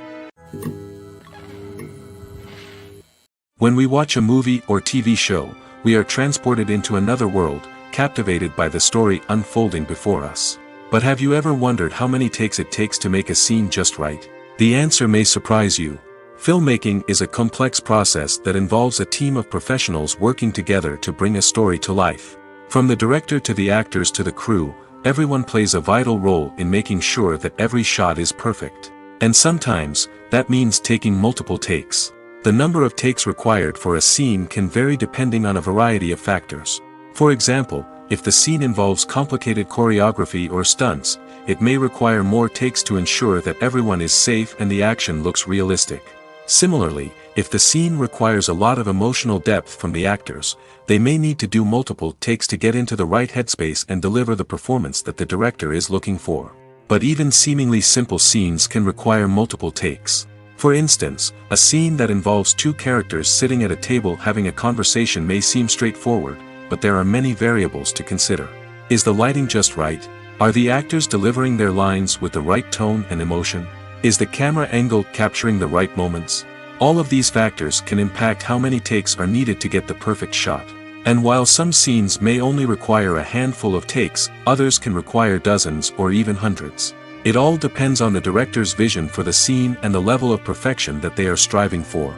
When we watch a movie or TV show, we are transported into another world, captivated by the story unfolding before us. But have you ever wondered how many takes it takes to make a scene just right? The answer may surprise you. Filmmaking is a complex process that involves a team of professionals working together to bring a story to life. From the director to the actors to the crew, everyone plays a vital role in making sure that every shot is perfect. And sometimes, that means taking multiple takes. The number of takes required for a scene can vary depending on a variety of factors. For example, if the scene involves complicated choreography or stunts, it may require more takes to ensure that everyone is safe and the action looks realistic. Similarly, if the scene requires a lot of emotional depth from the actors, they may need to do multiple takes to get into the right headspace and deliver the performance that the director is looking for. But even seemingly simple scenes can require multiple takes. For instance, a scene that involves two characters sitting at a table having a conversation may seem straightforward, but there are many variables to consider. Is the lighting just right? Are the actors delivering their lines with the right tone and emotion? Is the camera angle capturing the right moments? All of these factors can impact how many takes are needed to get the perfect shot. And while some scenes may only require a handful of takes, others can require dozens or even hundreds. It all depends on the director's vision for the scene and the level of perfection that they are striving for.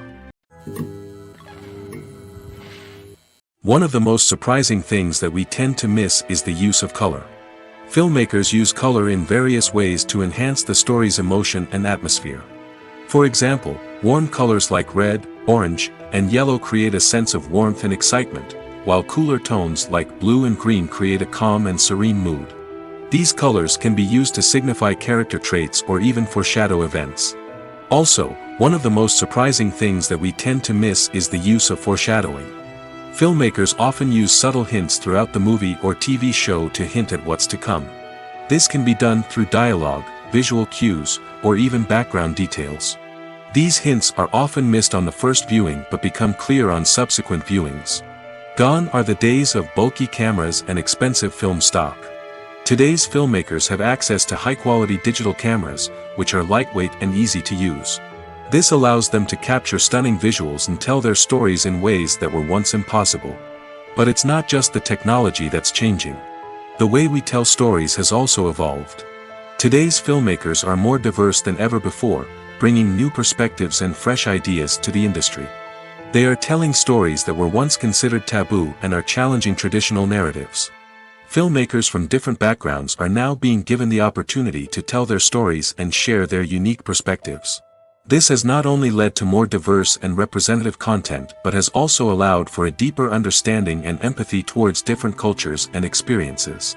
One of the most surprising things that we tend to miss is the use of color. Filmmakers use color in various ways to enhance the story's emotion and atmosphere. For example, warm colors like red, orange, and yellow create a sense of warmth and excitement, while cooler tones like blue and green create a calm and serene mood. These colors can be used to signify character traits or even foreshadow events. Also, one of the most surprising things that we tend to miss is the use of foreshadowing. Filmmakers often use subtle hints throughout the movie or TV show to hint at what's to come. This can be done through dialogue, visual cues, or even background details. These hints are often missed on the first viewing but become clear on subsequent viewings. Gone are the days of bulky cameras and expensive film stock. Today's filmmakers have access to high-quality digital cameras, which are lightweight and easy to use. This allows them to capture stunning visuals and tell their stories in ways that were once impossible. But it's not just the technology that's changing. The way we tell stories has also evolved. Today's filmmakers are more diverse than ever before, bringing new perspectives and fresh ideas to the industry. They are telling stories that were once considered taboo and are challenging traditional narratives. Filmmakers from different backgrounds are now being given the opportunity to tell their stories and share their unique perspectives. This has not only led to more diverse and representative content but has also allowed for a deeper understanding and empathy towards different cultures and experiences.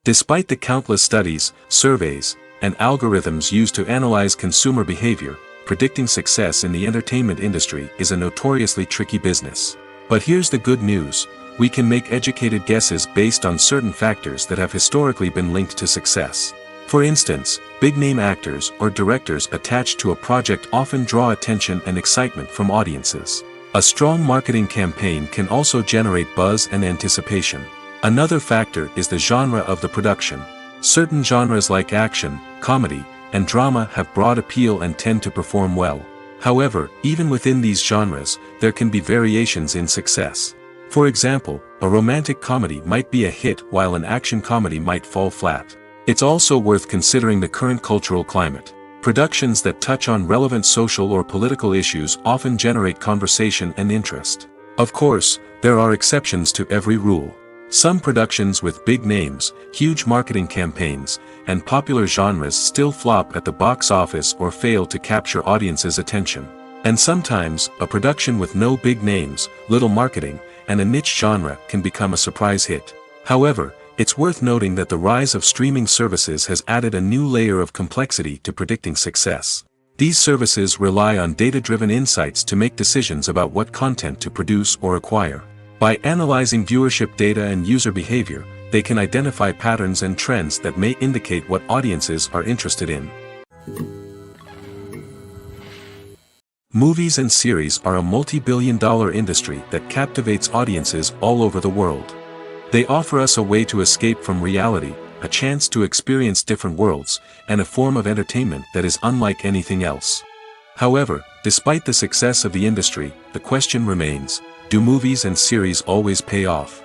Despite the countless studies, surveys, and algorithms used to analyze consumer behavior, predicting success in the entertainment industry is a notoriously tricky business. But here's the good news: we can make educated guesses based on certain factors that have historically been linked to success. For instance, big-name actors or directors attached to a project often draw attention and excitement from audiences. A strong marketing campaign can also generate buzz and anticipation. Another factor is the genre of the production. Certain genres like action, comedy, and drama have broad appeal and tend to perform well. However, even within these genres, there can be variations in success. For example, a romantic comedy might be a hit while an action comedy might fall flat. It's also worth considering the current cultural climate. Productions that touch on relevant social or political issues often generate conversation and interest. Of course, there are exceptions to every rule. Some productions with big names, huge marketing campaigns, and popular genres still flop at the box office or fail to capture audiences' attention. And sometimes, a production with no big names, little marketing, and a niche genre can become a surprise hit. However, it's worth noting that the rise of streaming services has added a new layer of complexity to predicting success. These services rely on data-driven insights to make decisions about what content to produce or acquire. By analyzing viewership data and user behavior, they can identify patterns and trends that may indicate what audiences are interested in. Movies and series are a multi-billion-dollar industry that captivates audiences all over the world. They offer us a way to escape from reality, a chance to experience different worlds, and a form of entertainment that is unlike anything else. However, despite the success of the industry, the question remains, do movies and series always pay off?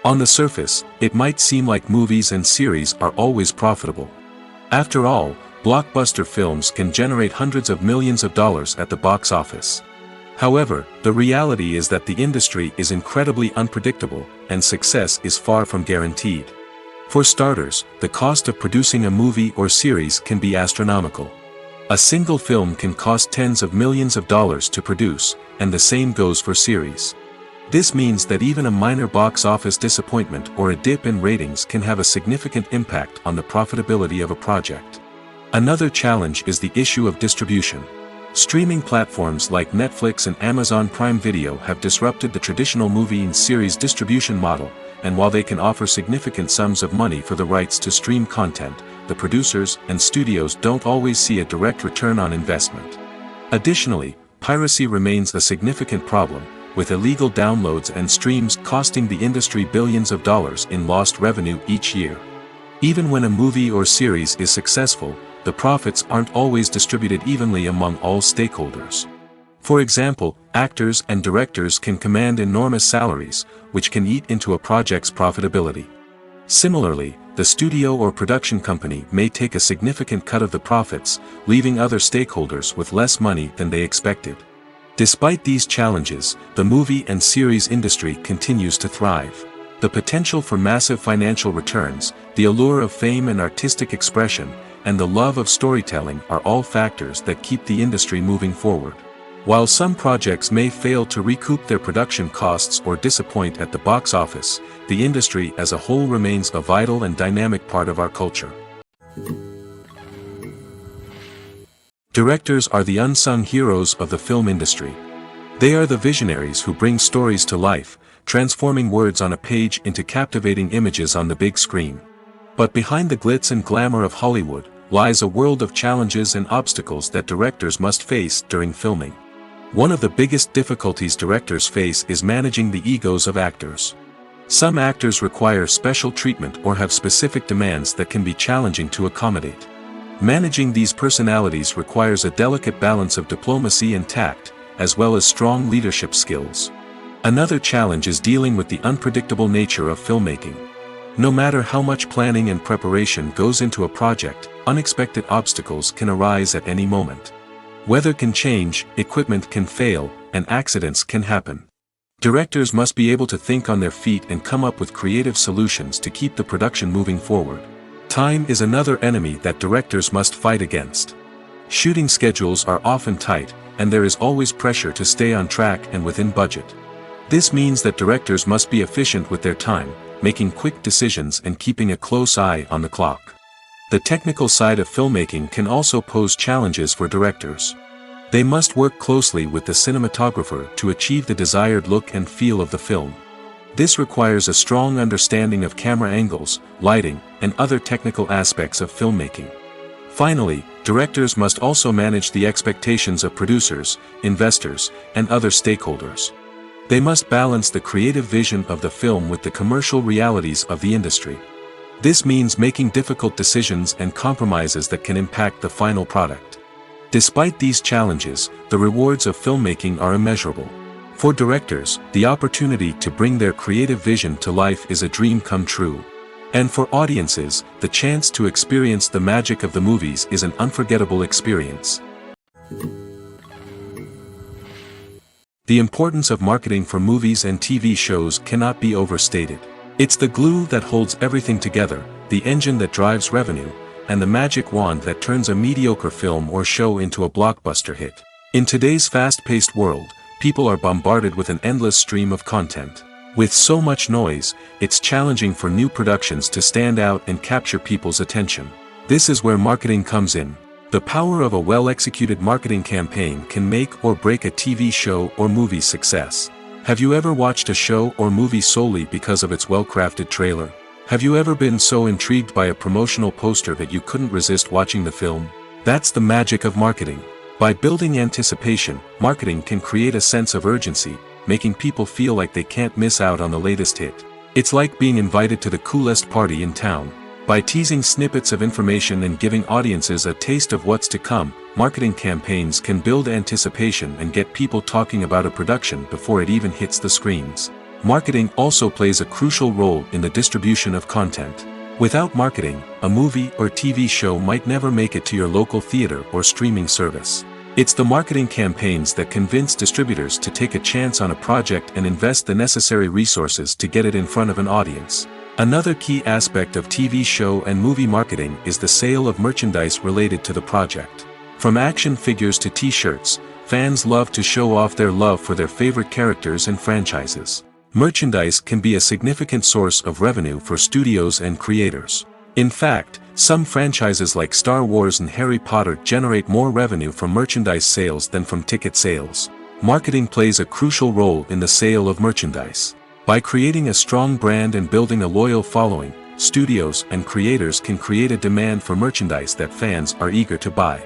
On the surface, it might seem like movies and series are always profitable. After all, blockbuster films can generate hundreds of millions of dollars at the box office. However, the reality is that the industry is incredibly unpredictable, and success is far from guaranteed. For starters, the cost of producing a movie or series can be astronomical. A single film can cost tens of millions of dollars to produce, and the same goes for series. This means that even a minor box office disappointment or a dip in ratings can have a significant impact on the profitability of a project. Another challenge is the issue of distribution. Streaming platforms like Netflix and Amazon Prime Video have disrupted the traditional movie and series distribution model, and while they can offer significant sums of money for the rights to stream content, the producers and studios don't always see a direct return on investment. Additionally, piracy remains a significant problem, with illegal downloads and streams costing the industry billions of dollars in lost revenue each year. Even when a movie or series is successful, the profits aren't always distributed evenly among all stakeholders. For example, actors and directors can command enormous salaries, which can eat into a project's profitability. Similarly, the studio or production company may take a significant cut of the profits, leaving other stakeholders with less money than they expected. Despite these challenges, the movie and series industry continues to thrive. The potential for massive financial returns, the allure of fame and artistic expression, and the love of storytelling are all factors that keep the industry moving forward. While some projects may fail to recoup their production costs or disappoint at the box office, the industry as a whole remains a vital and dynamic part of our culture. Directors are the unsung heroes of the film industry. They are the visionaries who bring stories to life, transforming words on a page into captivating images on the big screen. But behind the glitz and glamour of Hollywood, lies a world of challenges and obstacles that directors must face during filming. One of the biggest difficulties directors face is managing the egos of actors. Some actors require special treatment or have specific demands that can be challenging to accommodate. Managing these personalities requires a delicate balance of diplomacy and tact, as well as strong leadership skills. Another challenge is dealing with the unpredictable nature of filmmaking. No matter how much planning and preparation goes into a project, unexpected obstacles can arise at any moment. Weather can change, equipment can fail, and accidents can happen. Directors must be able to think on their feet and come up with creative solutions to keep the production moving forward. Time is another enemy that directors must fight against. Shooting schedules are often tight, and there is always pressure to stay on track and within budget. This means that directors must be efficient with their time, making quick decisions and keeping a close eye on the clock. The technical side of filmmaking can also pose challenges for directors. They must work closely with the cinematographer to achieve the desired look and feel of the film. This requires a strong understanding of camera angles, lighting, and other technical aspects of filmmaking. Finally, directors must also manage the expectations of producers, investors, and other stakeholders. They must balance the creative vision of the film with the commercial realities of the industry. This means making difficult decisions and compromises that can impact the final product. Despite these challenges, the rewards of filmmaking are immeasurable. For directors, the opportunity to bring their creative vision to life is a dream come true. And for audiences, the chance to experience the magic of the movies is an unforgettable experience. The importance of marketing for movies and TV shows cannot be overstated. It's the glue that holds everything together, the engine that drives revenue, and the magic wand that turns a mediocre film or show into a blockbuster hit. In today's fast-paced world, people are bombarded with an endless stream of content. With so much noise, it's challenging for new productions to stand out and capture people's attention. This is where marketing comes in. The power of a well-executed marketing campaign can make or break a TV show or movie's success. Have you ever watched a show or movie solely because of its well-crafted trailer? Have you ever been so intrigued by a promotional poster that you couldn't resist watching the film? That's the magic of marketing. By building anticipation, marketing can create a sense of urgency, making people feel like they can't miss out on the latest hit. It's like being invited to the coolest party in town. By teasing snippets of information and giving audiences a taste of what's to come, marketing campaigns can build anticipation and get people talking about a production before it even hits the screens. Marketing also plays a crucial role in the distribution of content. Without marketing, a movie or TV show might never make it to your local theater or streaming service. It's the marketing campaigns that convince distributors to take a chance on a project and invest the necessary resources to get it in front of an audience. Another key aspect of TV show and movie marketing is the sale of merchandise related to the project. From action figures to t-shirts, fans love to show off their love for their favorite characters and franchises. Merchandise can be a significant source of revenue for studios and creators. In fact, some franchises like Star Wars and Harry Potter generate more revenue from merchandise sales than from ticket sales. Marketing plays a crucial role in the sale of merchandise. By creating a strong brand and building a loyal following, studios and creators can create a demand for merchandise that fans are eager to buy.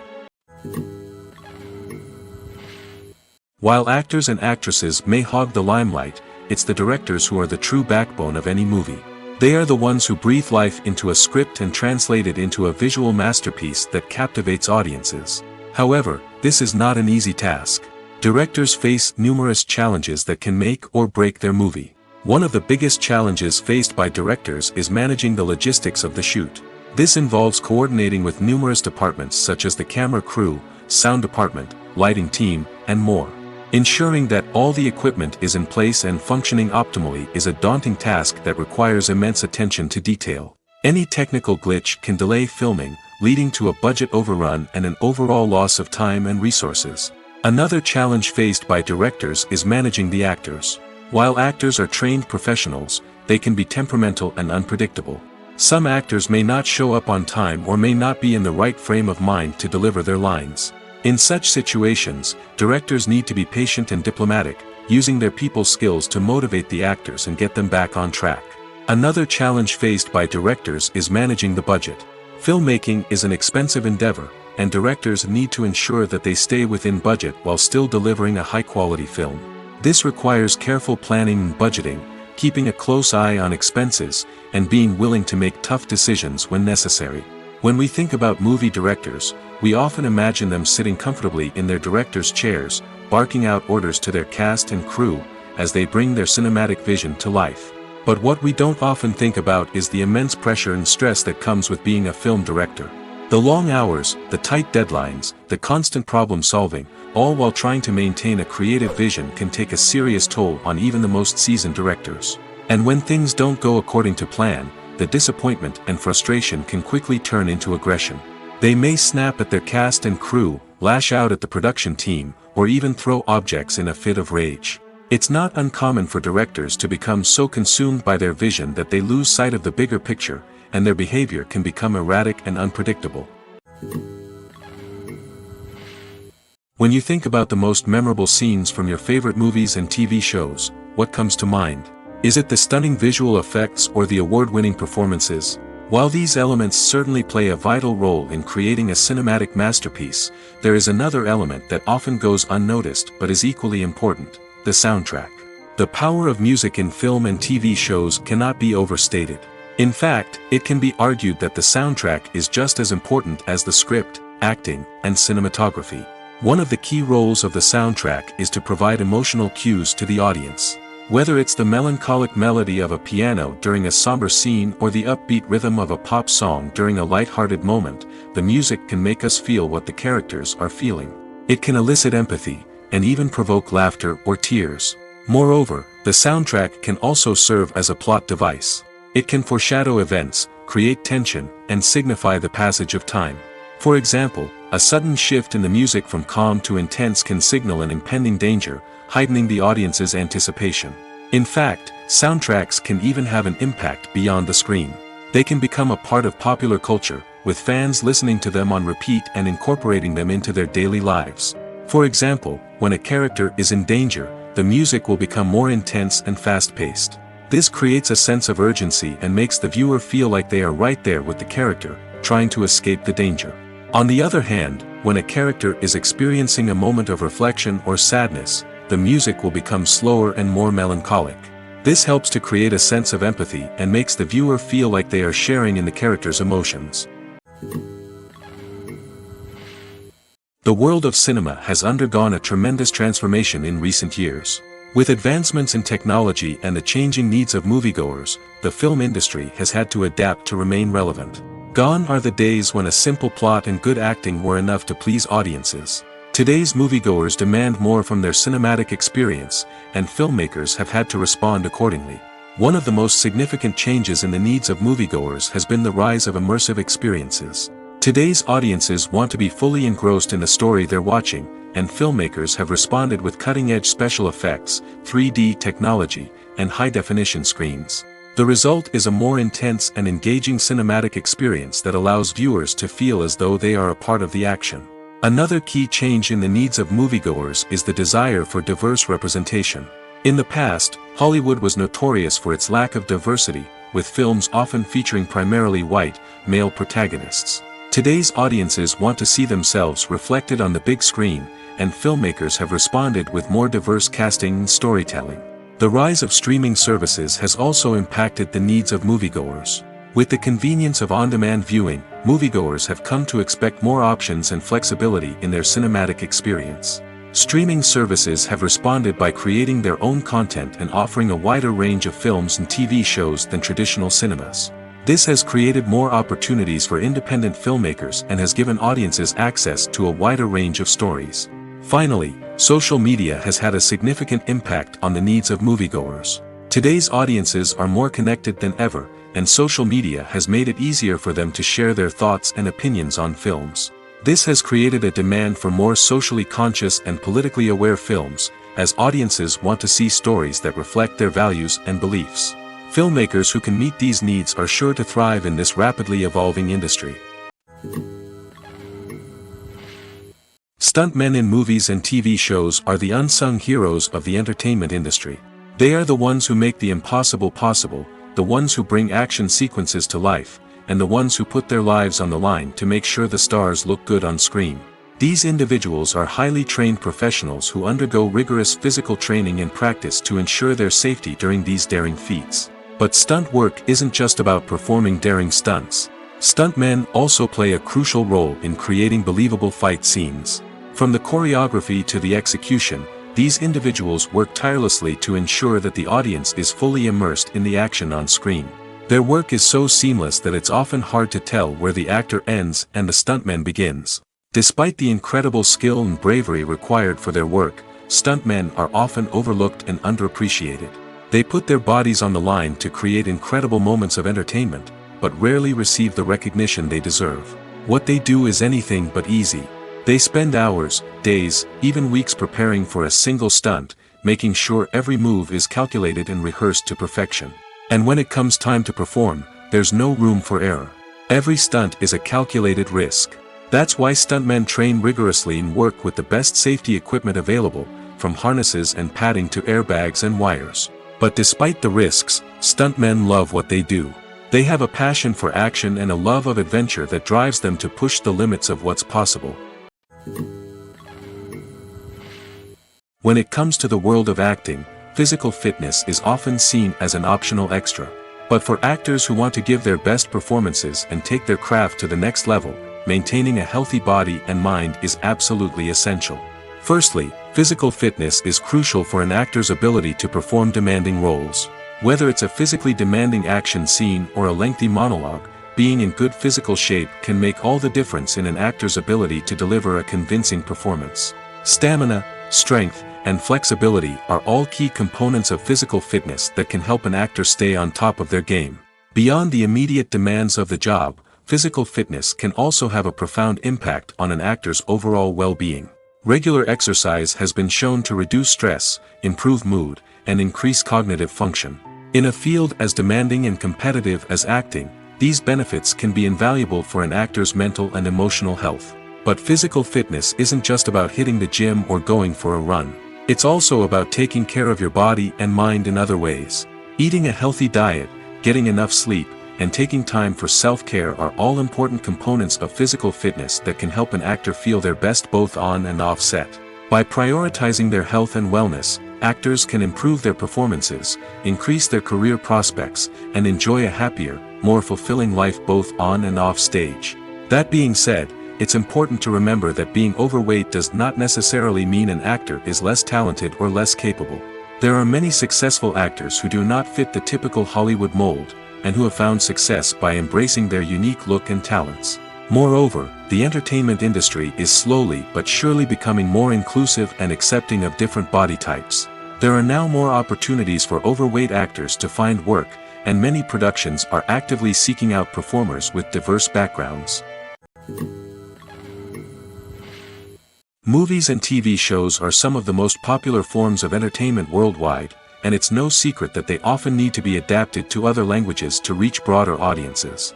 While actors and actresses may hog the limelight, it's the directors who are the true backbone of any movie. They are the ones who breathe life into a script and translate it into a visual masterpiece that captivates audiences. However, this is not an easy task. Directors face numerous challenges that can make or break their movie. One of the biggest challenges faced by directors is managing the logistics of the shoot. This involves coordinating with numerous departments such as the camera crew, sound department, lighting team, and more. Ensuring that all the equipment is in place and functioning optimally is a daunting task that requires immense attention to detail. Any technical glitch can delay filming, leading to a budget overrun and an overall loss of time and resources. Another challenge faced by directors is managing the actors. While actors are trained professionals, they can be temperamental and unpredictable. Some actors may not show up on time or may not be in the right frame of mind to deliver their lines. In such situations, directors need to be patient and diplomatic, using their people skills to motivate the actors and get them back on track. Another challenge faced by directors is managing the budget. Filmmaking is an expensive endeavor, and directors need to ensure that they stay within budget while still delivering a high-quality film. This requires careful planning and budgeting, keeping a close eye on expenses, and being willing to make tough decisions when necessary. When we think about movie directors, we often imagine them sitting comfortably in their director's chairs, barking out orders to their cast and crew, as they bring their cinematic vision to life. But what we don't often think about is the immense pressure and stress that comes with being a film director. The long hours, the tight deadlines, the constant problem solving, all while trying to maintain a creative vision can take a serious toll on even the most seasoned directors. And when things don't go according to plan, the disappointment and frustration can quickly turn into aggression. They may snap at their cast and crew, lash out at the production team, or even throw objects in a fit of rage. It's not uncommon for directors to become so consumed by their vision that they lose sight of the bigger picture, and their behavior can become erratic and unpredictable. When you think about the most memorable scenes from your favorite movies and TV shows, what comes to mind? Is it the stunning visual effects or the award-winning performances? While these elements certainly play a vital role in creating a cinematic masterpiece, there is another element that often goes unnoticed but is equally important: the soundtrack. The power of music in film and TV shows cannot be overstated. In fact, it can be argued that the soundtrack is just as important as the script, acting, and cinematography. One of the key roles of the soundtrack is to provide emotional cues to the audience. Whether it's the melancholic melody of a piano during a somber scene or the upbeat rhythm of a pop song during a light-hearted moment, the music can make us feel what the characters are feeling. It can elicit empathy, and even provoke laughter or tears. Moreover, the soundtrack can also serve as a plot device. It can foreshadow events, create tension, and signify the passage of time. For example, a sudden shift in the music from calm to intense can signal an impending danger, heightening the audience's anticipation. In fact, soundtracks can even have an impact beyond the screen. They can become a part of popular culture, with fans listening to them on repeat and incorporating them into their daily lives. For example, when a character is in danger, the music will become more intense and fast-paced. This creates a sense of urgency and makes the viewer feel like they are right there with the character, trying to escape the danger. On the other hand, when a character is experiencing a moment of reflection or sadness, the music will become slower and more melancholic. This helps to create a sense of empathy and makes the viewer feel like they are sharing in the character's emotions. The world of cinema has undergone a tremendous transformation in recent years. With advancements in technology and the changing needs of moviegoers, the film industry has had to adapt to remain relevant. Gone are the days when a simple plot and good acting were enough to please audiences. Today's moviegoers demand more from their cinematic experience, and filmmakers have had to respond accordingly. One of the most significant changes in the needs of moviegoers has been the rise of immersive experiences. Today's audiences want to be fully engrossed in the story they're watching, and filmmakers have responded with cutting-edge special effects, 3D technology, and high-definition screens. The result is a more intense and engaging cinematic experience that allows viewers to feel as though they are a part of the action. Another key change in the needs of moviegoers is the desire for diverse representation. In the past, Hollywood was notorious for its lack of diversity, with films often featuring primarily white, male protagonists. Today's audiences want to see themselves reflected on the big screen, and filmmakers have responded with more diverse casting and storytelling. The rise of streaming services has also impacted the needs of moviegoers. With the convenience of on-demand viewing, moviegoers have come to expect more options and flexibility in their cinematic experience. Streaming services have responded by creating their own content and offering a wider range of films and TV shows than traditional cinemas. This has created more opportunities for independent filmmakers and has given audiences access to a wider range of stories. Finally, social media has had a significant impact on the needs of moviegoers. Today's audiences are more connected than ever, and social media has made it easier for them to share their thoughts and opinions on films. This has created a demand for more socially conscious and politically aware films, as audiences want to see stories that reflect their values and beliefs. Filmmakers who can meet these needs are sure to thrive in this rapidly evolving industry. Stuntmen in movies and TV shows are the unsung heroes of the entertainment industry. They are the ones who make the impossible possible, the ones who bring action sequences to life, and the ones who put their lives on the line to make sure the stars look good on screen. These individuals are highly trained professionals who undergo rigorous physical training and practice to ensure their safety during these daring feats. But stunt work isn't just about performing daring stunts. Stuntmen also play a crucial role in creating believable fight scenes. From the choreography to the execution, these individuals work tirelessly to ensure that the audience is fully immersed in the action on screen. Their work is so seamless that it's often hard to tell where the actor ends and the stuntman begins. Despite the incredible skill and bravery required for their work, stuntmen are often overlooked and underappreciated. They put their bodies on the line to create incredible moments of entertainment, but rarely receive the recognition they deserve. What they do is anything but easy. They spend hours, days, even weeks preparing for a single stunt, making sure every move is calculated and rehearsed to perfection. And when it comes time to perform, there's no room for error. Every stunt is a calculated risk. That's why stuntmen train rigorously and work with the best safety equipment available, from harnesses and padding to airbags and wires. But despite the risks, stuntmen love what they do. They have a passion for action and a love of adventure that drives them to push the limits of what's possible. When it comes to the world of acting, physical fitness is often seen as an optional extra. But for actors who want to give their best performances and take their craft to the next level, maintaining a healthy body and mind is absolutely essential. Firstly, physical fitness is crucial for an actor's ability to perform demanding roles. Whether it's a physically demanding action scene or a lengthy monologue, being in good physical shape can make all the difference in an actor's ability to deliver a convincing performance. Stamina, strength, and flexibility are all key components of physical fitness that can help an actor stay on top of their game. Beyond the immediate demands of the job, physical fitness can also have a profound impact on an actor's overall well-being. Regular exercise has been shown to reduce stress, improve mood, and increase cognitive function. In a field as demanding and competitive as acting, these benefits can be invaluable for an actor's mental and emotional health. But physical fitness isn't just about hitting the gym or going for a run. It's also about taking care of your body and mind in other ways. Eating a healthy diet, getting enough sleep, and taking time for self-care are all important components of physical fitness that can help an actor feel their best both on and off set. By prioritizing their health and wellness, actors can improve their performances, increase their career prospects, and enjoy a happier, more fulfilling life both on and off stage. That being said, it's important to remember that being overweight does not necessarily mean an actor is less talented or less capable. There are many successful actors who do not fit the typical Hollywood mold, and who have found success by embracing their unique look and talents. Moreover, the entertainment industry is slowly but surely becoming more inclusive and accepting of different body types. There are now more opportunities for overweight actors to find work, and many productions are actively seeking out performers with diverse backgrounds. Movies and TV shows are some of the most popular forms of entertainment worldwide, and it's no secret that they often need to be adapted to other languages to reach broader audiences.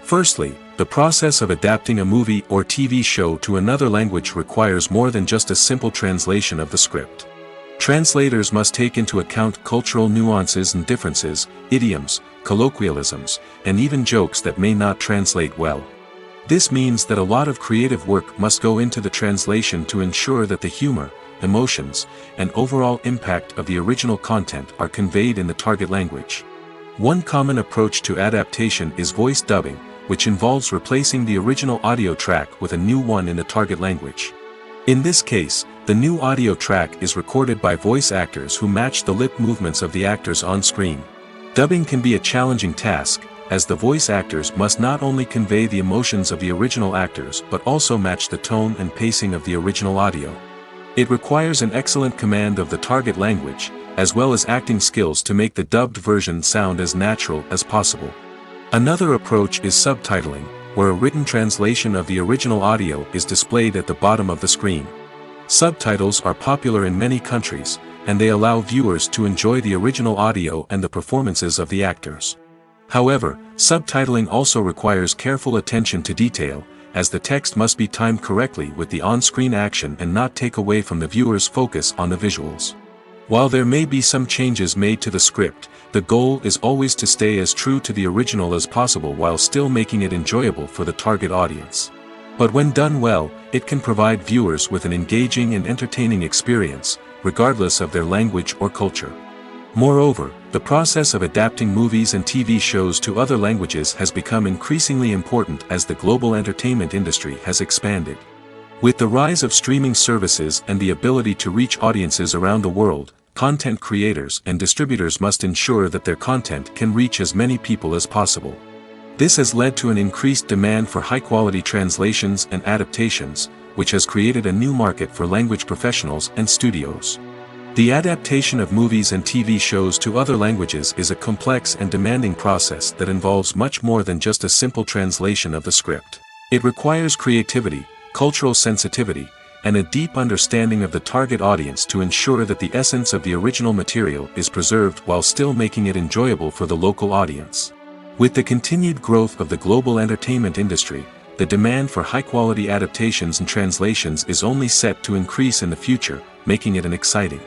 Firstly, the process of adapting a movie or TV show to another language requires more than just a simple translation of the script. Translators must take into account cultural nuances and differences, idioms, colloquialisms, and even jokes that may not translate well. This means that a lot of creative work must go into the translation to ensure that the humor, emotions, and overall impact of the original content are conveyed in the target language. One common approach to adaptation is voice dubbing, which involves replacing the original audio track with a new one in the target language. In this case, the new audio track is recorded by voice actors who match the lip movements of the actors on screen. Dubbing can be a challenging task, as the voice actors must not only convey the emotions of the original actors but also match the tone and pacing of the original audio. It requires an excellent command of the target language, as well as acting skills to make the dubbed version sound as natural as possible. Another approach is subtitling, where a written translation of the original audio is displayed at the bottom of the screen. Subtitles are popular in many countries, and they allow viewers to enjoy the original audio and the performances of the actors. However, subtitling also requires careful attention to detail, as the text must be timed correctly with the on-screen action and not take away from the viewer's focus on the visuals. While there may be some changes made to the script, the goal is always to stay as true to the original as possible while still making it enjoyable for the target audience. But when done well, it can provide viewers with an engaging and entertaining experience, regardless of their language or culture. Moreover, the process of adapting movies and TV shows to other languages has become increasingly important as the global entertainment industry has expanded. With the rise of streaming services and the ability to reach audiences around the world, content creators and distributors must ensure that their content can reach as many people as possible. This has led to an increased demand for high-quality translations and adaptations, which has created a new market for language professionals and studios. The adaptation of movies and TV shows to other languages is a complex and demanding process that involves much more than just a simple translation of the script. It requires creativity, cultural sensitivity, and a deep understanding of the target audience to ensure that the essence of the original material is preserved while still making it enjoyable for the local audience. With the continued growth of the global entertainment industry, the demand for high-quality adaptations and translations is only set to increase in the future, making it an exciting.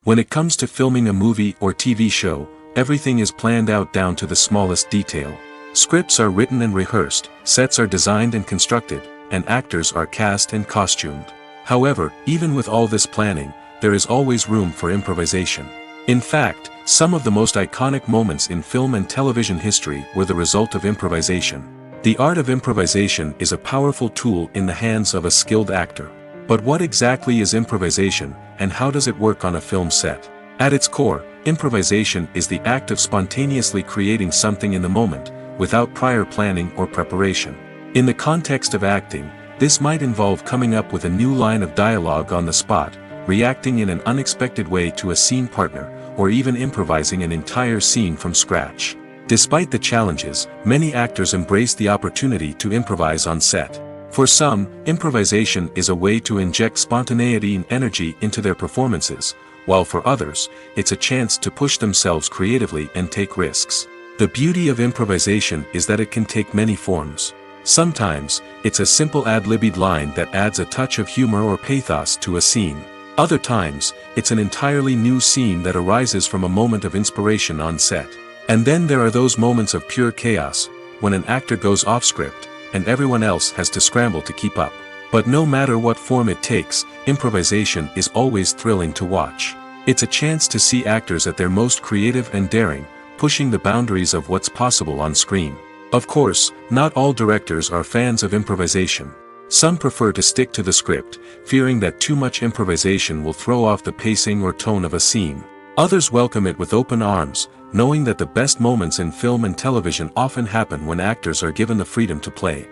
When it comes to filming a movie or TV show, everything is planned out down to the smallest detail. Scripts are written and rehearsed, sets are designed and constructed, and actors are cast and costumed. However, even with all this planning, there is always room for improvisation. In fact, some of the most iconic moments in film and television history were the result of improvisation. The art of improvisation is a powerful tool in the hands of a skilled actor. But what exactly is improvisation, and how does it work on a film set? At its core, improvisation is the act of spontaneously creating something in the moment, without prior planning or preparation. In the context of acting, this might involve coming up with a new line of dialogue on the spot, reacting in an unexpected way to a scene partner, or even improvising an entire scene from scratch. Despite the challenges, many actors embrace the opportunity to improvise on set. For some, improvisation is a way to inject spontaneity and energy into their performances, while for others, it's a chance to push themselves creatively and take risks. The beauty of improvisation is that it can take many forms. Sometimes, it's a simple ad-libbed line that adds a touch of humor or pathos to a scene. Other times, it's an entirely new scene that arises from a moment of inspiration on set. And then there are those moments of pure chaos, when an actor goes off script, and everyone else has to scramble to keep up. But no matter what form it takes, improvisation is always thrilling to watch. It's a chance to see actors at their most creative and daring, pushing the boundaries of what's possible on screen. Of course, not all directors are fans of improvisation. Some prefer to stick to the script, fearing that too much improvisation will throw off the pacing or tone of a scene. Others welcome it with open arms, knowing that the best moments in film and television often happen when actors are given the freedom to play.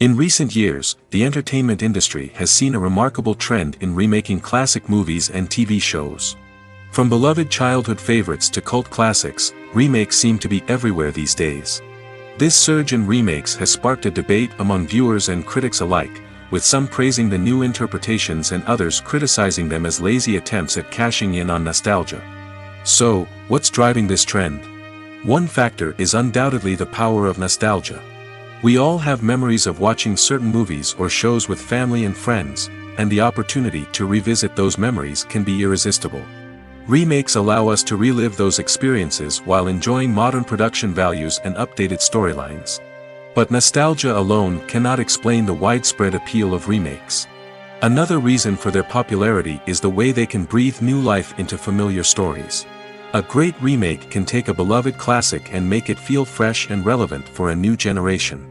In recent years, the entertainment industry has seen a remarkable trend in remaking classic movies and TV shows. From beloved childhood favorites to cult classics, remakes seem to be everywhere these days. This surge in remakes has sparked a debate among viewers and critics alike, with some praising the new interpretations and others criticizing them as lazy attempts at cashing in on nostalgia. So, what's driving this trend? One factor is undoubtedly the power of nostalgia. We all have memories of watching certain movies or shows with family and friends, and the opportunity to revisit those memories can be irresistible. Remakes allow us to relive those experiences while enjoying modern production values and updated storylines. But nostalgia alone cannot explain the widespread appeal of remakes. Another reason for their popularity is the way they can breathe new life into familiar stories. A great remake can take a beloved classic and make it feel fresh and relevant for a new generation.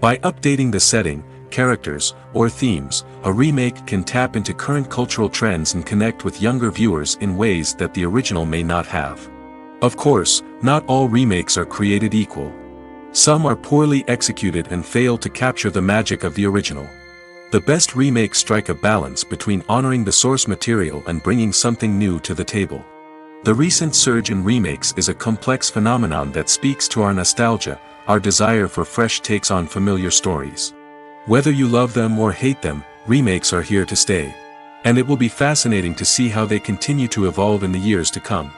By updating the setting, characters, or themes, a remake can tap into current cultural trends and connect with younger viewers in ways that the original may not have. Of course, not all remakes are created equal. Some are poorly executed and fail to capture the magic of the original. The best remakes strike a balance between honoring the source material and bringing something new to the table. The recent surge in remakes is a complex phenomenon that speaks to our nostalgia, our desire for fresh takes on familiar stories. Whether you love them or hate them, remakes are here to stay. And it will be fascinating to see how they continue to evolve in the years to come.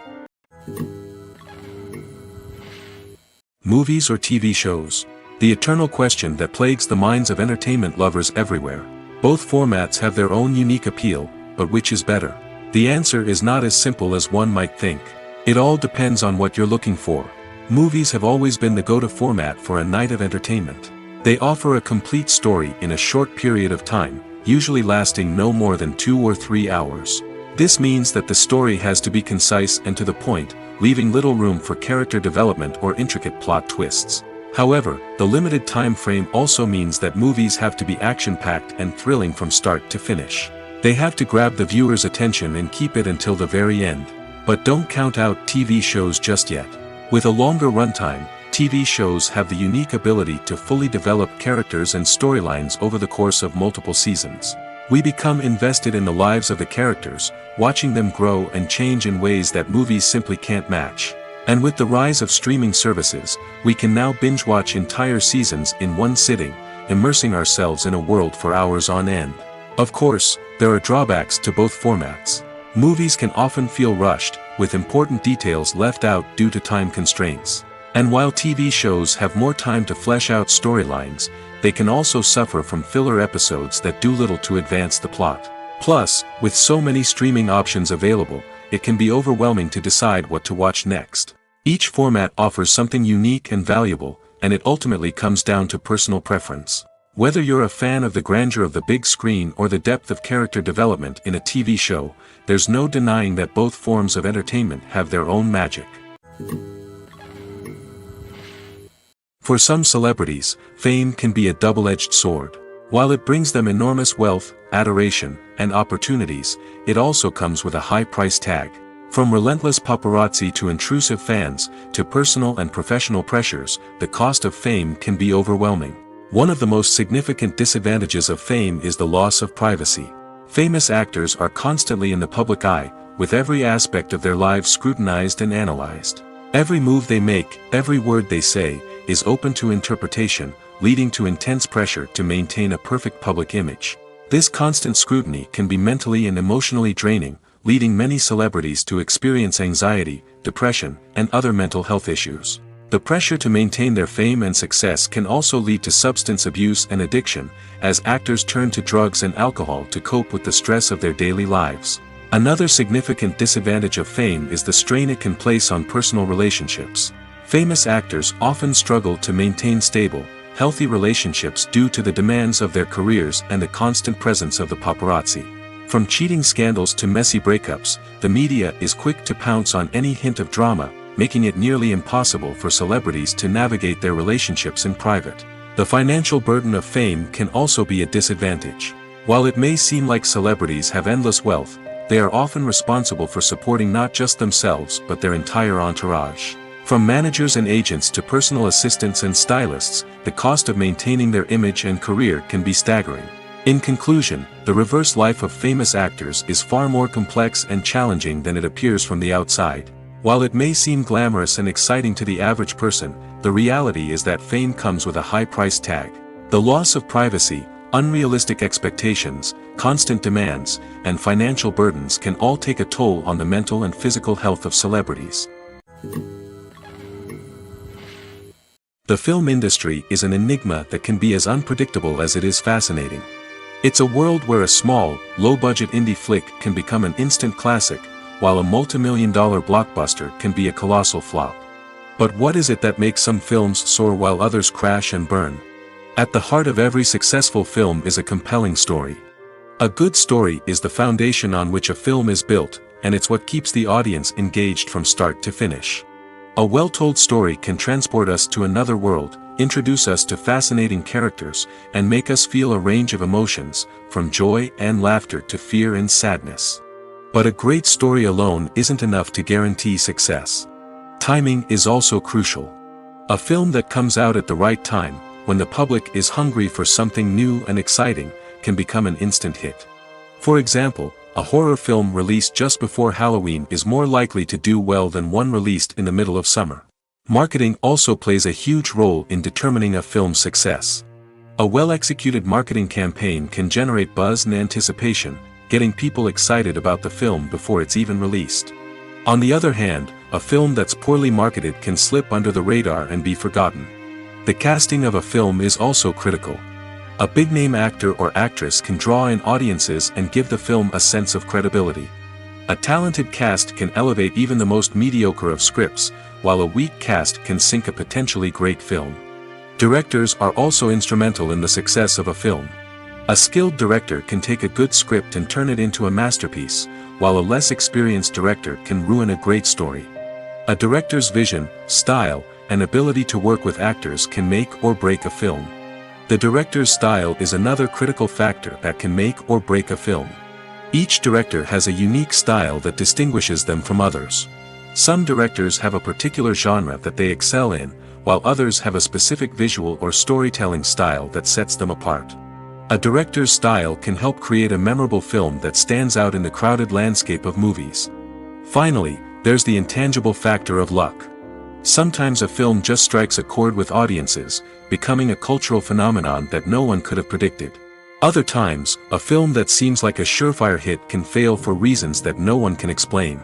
Movies or TV shows? The eternal question that plagues the minds of entertainment lovers everywhere. Both formats have their own unique appeal, but which is better? The answer is not as simple as one might think. It all depends on what you're looking for. Movies have always been the go-to format for a night of entertainment. They offer a complete story in a short period of time, usually lasting no more than 2 or 3 hours. This means that the story has to be concise and to the point, leaving little room for character development or intricate plot twists. However, the limited time frame also means that movies have to be action-packed and thrilling from start to finish. They have to grab the viewer's attention and keep it until the very end. But don't count out TV shows just yet. With a longer runtime, TV shows have the unique ability to fully develop characters and storylines over the course of multiple seasons. We become invested in the lives of the characters, watching them grow and change in ways that movies simply can't match. And with the rise of streaming services, we can now binge-watch entire seasons in one sitting, immersing ourselves in a world for hours on end. Of course, there are drawbacks to both formats. Movies can often feel rushed, with important details left out due to time constraints. And while TV shows have more time to flesh out storylines, they can also suffer from filler episodes that do little to advance the plot. Plus, with so many streaming options available, it can be overwhelming to decide what to watch next. Each format offers something unique and valuable, and it ultimately comes down to personal preference. Whether you're a fan of the grandeur of the big screen or the depth of character development in a TV show, there's no denying that both forms of entertainment have their own magic. For some celebrities, fame can be a double-edged sword. While it brings them enormous wealth, adoration, and opportunities, it also comes with a high price tag. From relentless paparazzi to intrusive fans, to personal and professional pressures, the cost of fame can be overwhelming. One of the most significant disadvantages of fame is the loss of privacy. Famous actors are constantly in the public eye, with every aspect of their lives scrutinized and analyzed. Every move they make, every word they say, is open to interpretation, leading to intense pressure to maintain a perfect public image. This constant scrutiny can be mentally and emotionally draining, leading many celebrities to experience anxiety, depression, and other mental health issues. The pressure to maintain their fame and success can also lead to substance abuse and addiction, as actors turn to drugs and alcohol to cope with the stress of their daily lives. Another significant disadvantage of fame is the strain it can place on personal relationships. Famous actors often struggle to maintain stable, healthy relationships due to the demands of their careers and the constant presence of the paparazzi. From cheating scandals to messy breakups, the media is quick to pounce on any hint of drama, making it nearly impossible for celebrities to navigate their relationships in private. The financial burden of fame can also be a disadvantage. While it may seem like celebrities have endless wealth, they are often responsible for supporting not just themselves but their entire entourage. From managers and agents to personal assistants and stylists, the cost of maintaining their image and career can be staggering. In conclusion, the reverse life of famous actors is far more complex and challenging than it appears from the outside. While it may seem glamorous and exciting to the average person, the reality is that fame comes with a high price tag. The loss of privacy, unrealistic expectations, constant demands, and financial burdens can all take a toll on the mental and physical health of celebrities. The film industry is an enigma that can be as unpredictable as it is fascinating. It's a world where a small, low-budget indie flick can become an instant classic, while a multi-million-dollar blockbuster can be a colossal flop. But what is it that makes some films soar while others crash and burn? At the heart of every successful film is a compelling story. A good story is the foundation on which a film is built, and it's what keeps the audience engaged from start to finish. A well-told story can transport us to another world, introduce us to fascinating characters, and make us feel a range of emotions, from joy and laughter to fear and sadness. But a great story alone isn't enough to guarantee success. Timing is also crucial. A film that comes out at the right time, when the public is hungry for something new and exciting, can become an instant hit. For example, a horror film released just before Halloween is more likely to do well than one released in the middle of summer. Marketing also plays a huge role in determining a film's success. A well-executed marketing campaign can generate buzz and anticipation, getting people excited about the film before it's even released. On the other hand, a film that's poorly marketed can slip under the radar and be forgotten. The casting of a film is also critical. A big-name actor or actress can draw in audiences and give the film a sense of credibility. A talented cast can elevate even the most mediocre of scripts, while a weak cast can sink a potentially great film. Directors are also instrumental in the success of a film. A skilled director can take a good script and turn it into a masterpiece, while a less experienced director can ruin a great story. A director's vision, style, and ability to work with actors can make or break a film. The director's style is another critical factor that can make or break a film. Each director has a unique style that distinguishes them from others. Some directors have a particular genre that they excel in, while others have a specific visual or storytelling style that sets them apart. A director's style can help create a memorable film that stands out in the crowded landscape of movies. Finally, there's the intangible factor of luck. Sometimes a film just strikes a chord with audiences, becoming a cultural phenomenon that no one could have predicted. Other times, a film that seems like a surefire hit can fail for reasons that no one can explain.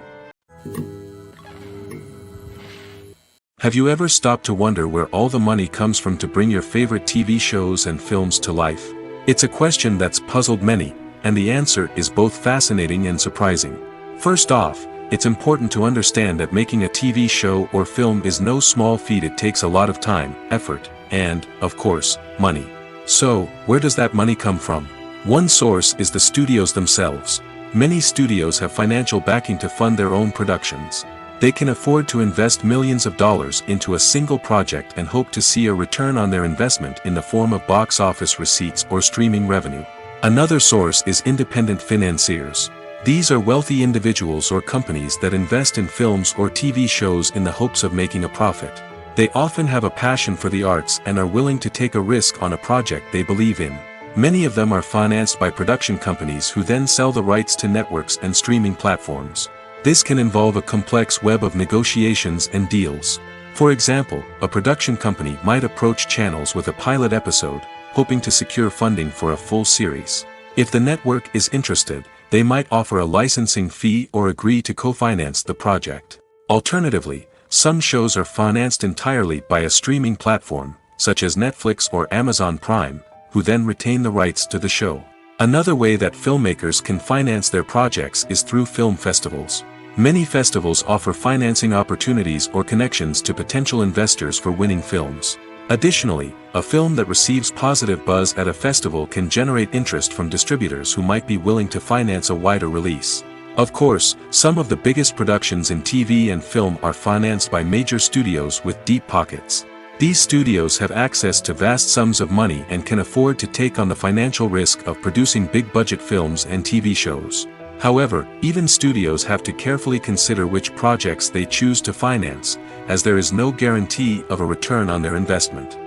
Have you ever stopped to wonder where all the money comes from to bring your favorite TV shows and films to life? It's a question that's puzzled many, and the answer is both fascinating and surprising. First off, it's important to understand that making a TV show or film is no small feat. It takes a lot of time, effort, and, of course, money. So, where does that money come from? One source is the studios themselves. Many studios have financial backing to fund their own productions. They can afford to invest millions of dollars into a single project and hope to see a return on their investment in the form of box office receipts or streaming revenue. Another source is independent financiers. These are wealthy individuals or companies that invest in films or TV shows in the hopes of making a profit. They often have a passion for the arts and are willing to take a risk on a project they believe in. Many of them are financed by production companies who then sell the rights to networks and streaming platforms. This can involve a complex web of negotiations and deals. For example, a production company might approach channels with a pilot episode, hoping to secure funding for a full series. If the network is interested, they might offer a licensing fee or agree to co-finance the project. Alternatively, some shows are financed entirely by a streaming platform, such as Netflix or Amazon Prime, who then retain the rights to the show. Another way that filmmakers can finance their projects is through film festivals. Many festivals offer financing opportunities or connections to potential investors for winning films. Additionally, a film that receives positive buzz at a festival can generate interest from distributors who might be willing to finance a wider release. Of course, some of the biggest productions in TV and film are financed by major studios with deep pockets. These studios have access to vast sums of money and can afford to take on the financial risk of producing big-budget films and TV shows. However, even studios have to carefully consider which projects they choose to finance, as there is no guarantee of a return on their investment.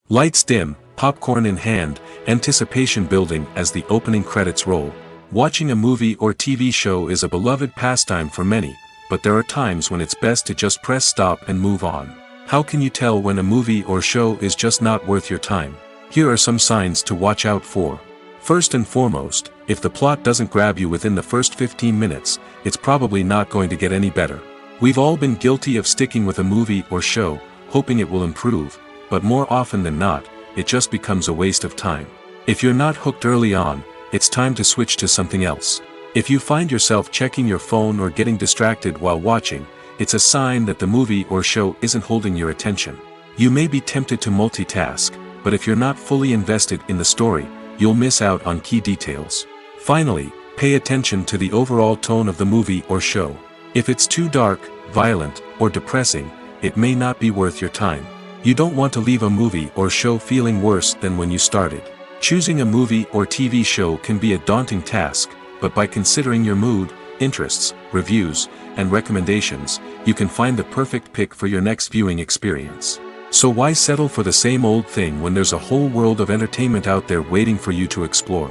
Lights dim, popcorn in hand, anticipation building as the opening credits roll. Watching a movie or TV show is a beloved pastime for many, but there are times when it's best to just press stop and move on. How can you tell when a movie or show is just not worth your time? Here are some signs to watch out for. First and foremost, if the plot doesn't grab you within the first 15 minutes, it's probably not going to get any better. We've all been guilty of sticking with a movie or show, hoping it will improve, but more often than not, it just becomes a waste of time. If you're not hooked early on, it's time to switch to something else. If you find yourself checking your phone or getting distracted while watching, it's a sign that the movie or show isn't holding your attention. You may be tempted to multitask, but if you're not fully invested in the story, you'll miss out on key details. Finally, pay attention to the overall tone of the movie or show. If it's too dark, violent, or depressing, it may not be worth your time. You don't want to leave a movie or show feeling worse than when you started. Choosing a movie or TV show can be a daunting task, but by considering your mood, interests, reviews, and recommendations, you can find the perfect pick for your next viewing experience. So why settle for the same old thing when there's a whole world of entertainment out there waiting for you to explore?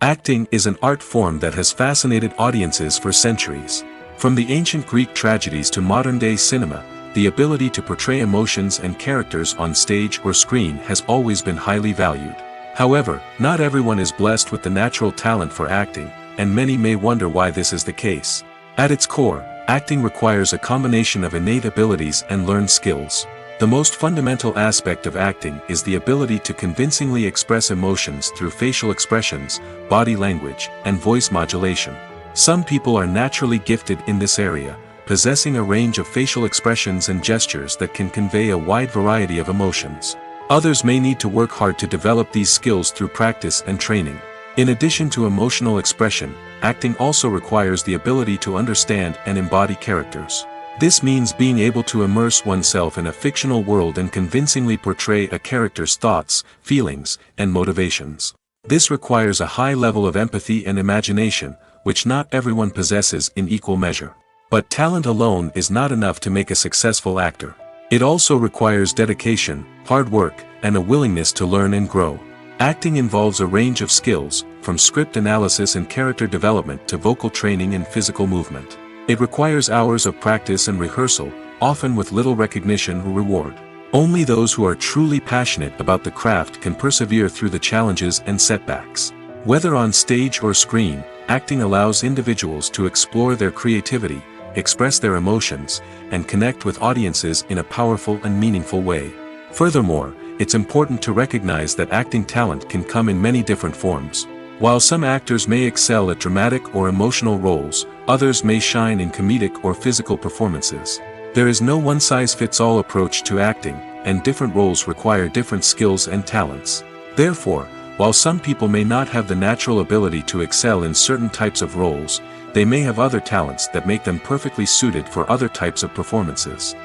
Acting is an art form that has fascinated audiences for centuries. From the ancient Greek tragedies to modern-day cinema, the ability to portray emotions and characters on stage or screen has always been highly valued. However, not everyone is blessed with the natural talent for acting, and many may wonder why this is the case. At its core, acting requires a combination of innate abilities and learned skills. The most fundamental aspect of acting is the ability to convincingly express emotions through facial expressions, body language, and voice modulation. Some people are naturally gifted in this area, possessing a range of facial expressions and gestures that can convey a wide variety of emotions. Others may need to work hard to develop these skills through practice and training. In addition to emotional expression, acting also requires the ability to understand and embody characters. This means being able to immerse oneself in a fictional world and convincingly portray a character's thoughts, feelings, and motivations. This requires a high level of empathy and imagination, which not everyone possesses in equal measure. But talent alone is not enough to make a successful actor. It also requires dedication, hard work, and a willingness to learn and grow. Acting involves a range of skills, from script analysis and character development to vocal training and physical movement. It requires hours of practice and rehearsal, often with little recognition or reward. Only those who are truly passionate about the craft can persevere through the challenges and setbacks. Whether on stage or screen, acting allows individuals to explore their creativity, express their emotions, and connect with audiences in a powerful and meaningful way. Furthermore, it's important to recognize that acting talent can come in many different forms. While some actors may excel at dramatic or emotional roles, others may shine in comedic or physical performances. There is no one-size-fits-all approach to acting, and different roles require different skills and talents. Therefore, While some people may not have the natural ability to excel in certain types of roles, they may have other talents that make them perfectly suited for other types of performances.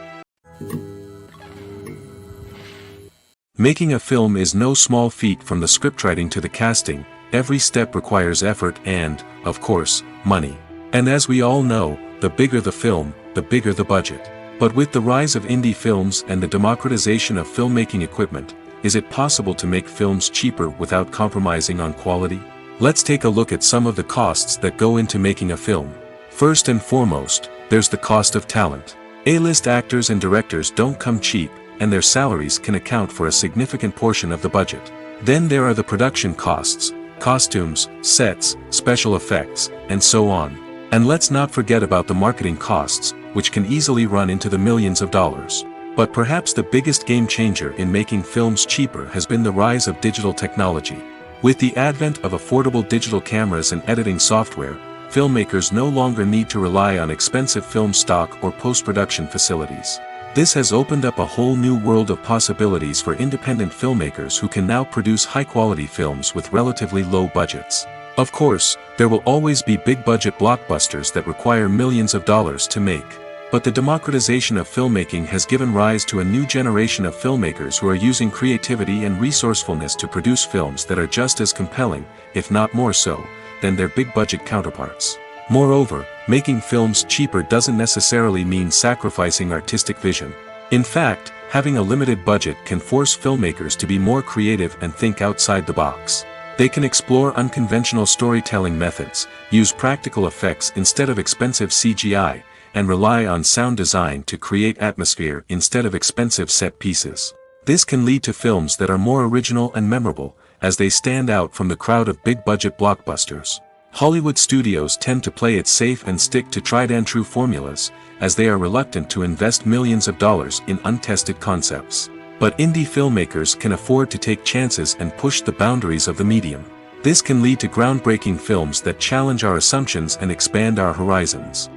Making a film is no small feat. From the scriptwriting to the casting, every step requires effort and, of course, money. And as we all know, the bigger the film, the bigger the budget. But with the rise of indie films and the democratization of filmmaking equipment, is it possible to make films cheaper without compromising on quality? Let's take a look at some of the costs that go into making a film. First and foremost, there's the cost of talent. A-list actors and directors don't come cheap, and their salaries can account for a significant portion of the budget. Then there are the production costs, costumes, sets, special effects, and so on. And let's not forget about the marketing costs, which can easily run into the millions of dollars. But perhaps the biggest game changer in making films cheaper has been the rise of digital technology. With the advent of affordable digital cameras and editing software, filmmakers no longer need to rely on expensive film stock or post-production facilities. This has opened up a whole new world of possibilities for independent filmmakers who can now produce high-quality films with relatively low budgets. Of course, there will always be big-budget blockbusters that require millions of dollars to make. But the democratization of filmmaking has given rise to a new generation of filmmakers who are using creativity and resourcefulness to produce films that are just as compelling, if not more so, than their big-budget counterparts. Moreover, making films cheaper doesn't necessarily mean sacrificing artistic vision. In fact, having a limited budget can force filmmakers to be more creative and think outside the box. They can explore unconventional storytelling methods, use practical effects instead of expensive CGI, and rely on sound design to create atmosphere instead of expensive set pieces. This can lead to films that are more original and memorable, as they stand out from the crowd of big-budget blockbusters. Hollywood studios tend to play it safe and stick to tried-and-true formulas, as they are reluctant to invest millions of dollars in untested concepts. But indie filmmakers can afford to take chances and push the boundaries of the medium. This can lead to groundbreaking films that challenge our assumptions and expand our horizons.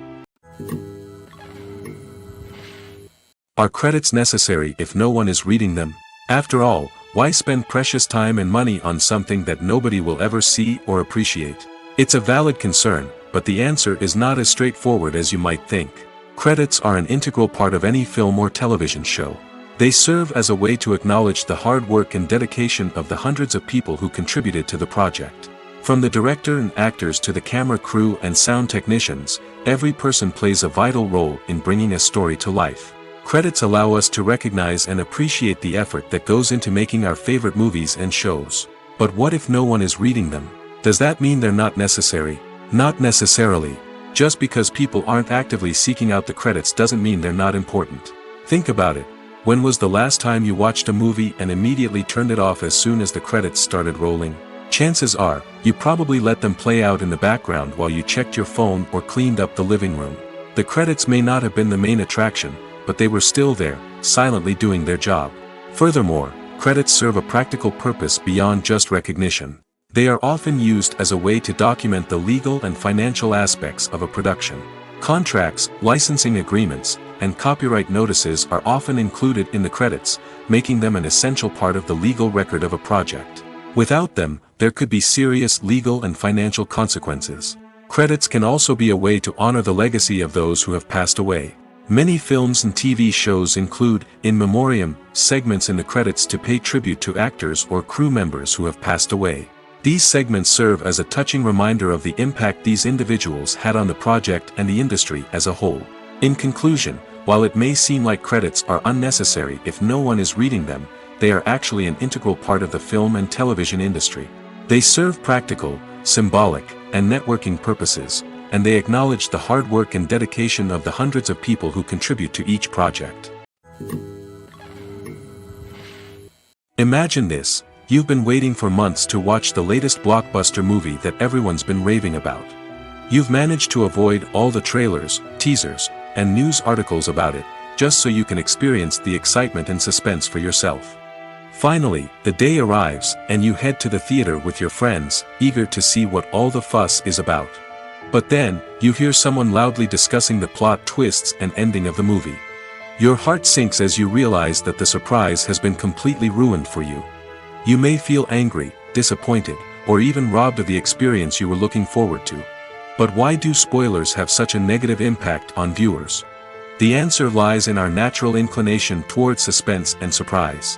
Are credits necessary if no one is reading them? After all, why spend precious time and money on something that nobody will ever see or appreciate? It's a valid concern, but the answer is not as straightforward as you might think. Credits are an integral part of any film or television show. They serve as a way to acknowledge the hard work and dedication of the hundreds of people who contributed to the project. From the director and actors to the camera crew and sound technicians, every person plays a vital role in bringing a story to life. Credits allow us to recognize and appreciate the effort that goes into making our favorite movies and shows. But what if no one is reading them? Does that mean they're not necessary? Not necessarily. Just because people aren't actively seeking out the credits doesn't mean they're not important. Think about it. When was the last time you watched a movie and immediately turned it off as soon as the credits started rolling? Chances are, you probably let them play out in the background while you checked your phone or cleaned up the living room. The credits may not have been the main attraction, but they were still there, silently doing their job. Furthermore, credits serve a practical purpose beyond just recognition. They are often used as a way to document the legal and financial aspects of a production. Contracts, licensing agreements, and copyright notices are often included in the credits, making them an essential part of the legal record of a project. Without them, there could be serious legal and financial consequences. Credits can also be a way to honor the legacy of those who have passed away. Many films and TV shows include, in memoriam, segments in the credits to pay tribute to actors or crew members who have passed away. These segments serve as a touching reminder of the impact these individuals had on the project and the industry as a whole. In conclusion, while it may seem like credits are unnecessary if no one is reading them, they are actually an integral part of the film and television industry. They serve practical, symbolic, and networking purposes, and they acknowledge the hard work and dedication of the hundreds of people who contribute to each project. Imagine this. You've been waiting for months to watch the latest blockbuster movie that everyone's been raving about. You've managed to avoid all the trailers, teasers, and news articles about it, just so you can experience the excitement and suspense for yourself. Finally, the day arrives, and you head to the theater with your friends, eager to see what all the fuss is about. But then, you hear someone loudly discussing the plot twists and ending of the movie. Your heart sinks as you realize that the surprise has been completely ruined for you. You may feel angry, disappointed, or even robbed of the experience you were looking forward to. But why do spoilers have such a negative impact on viewers? The answer lies in our natural inclination towards suspense and surprise.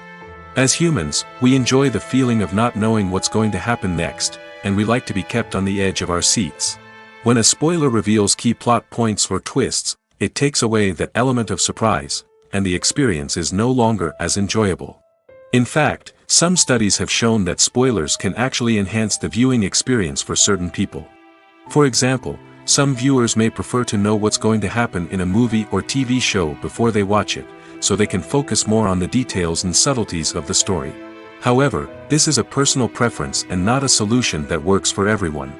As humans, we enjoy the feeling of not knowing what's going to happen next, and we like to be kept on the edge of our seats. When a spoiler reveals key plot points or twists, it takes away that element of surprise, and the experience is no longer as enjoyable. In fact, some studies have shown that spoilers can actually enhance the viewing experience for certain people. For example, some viewers may prefer to know what's going to happen in a movie or TV show before they watch it, so they can focus more on the details and subtleties of the story. However, this is a personal preference and not a solution that works for everyone.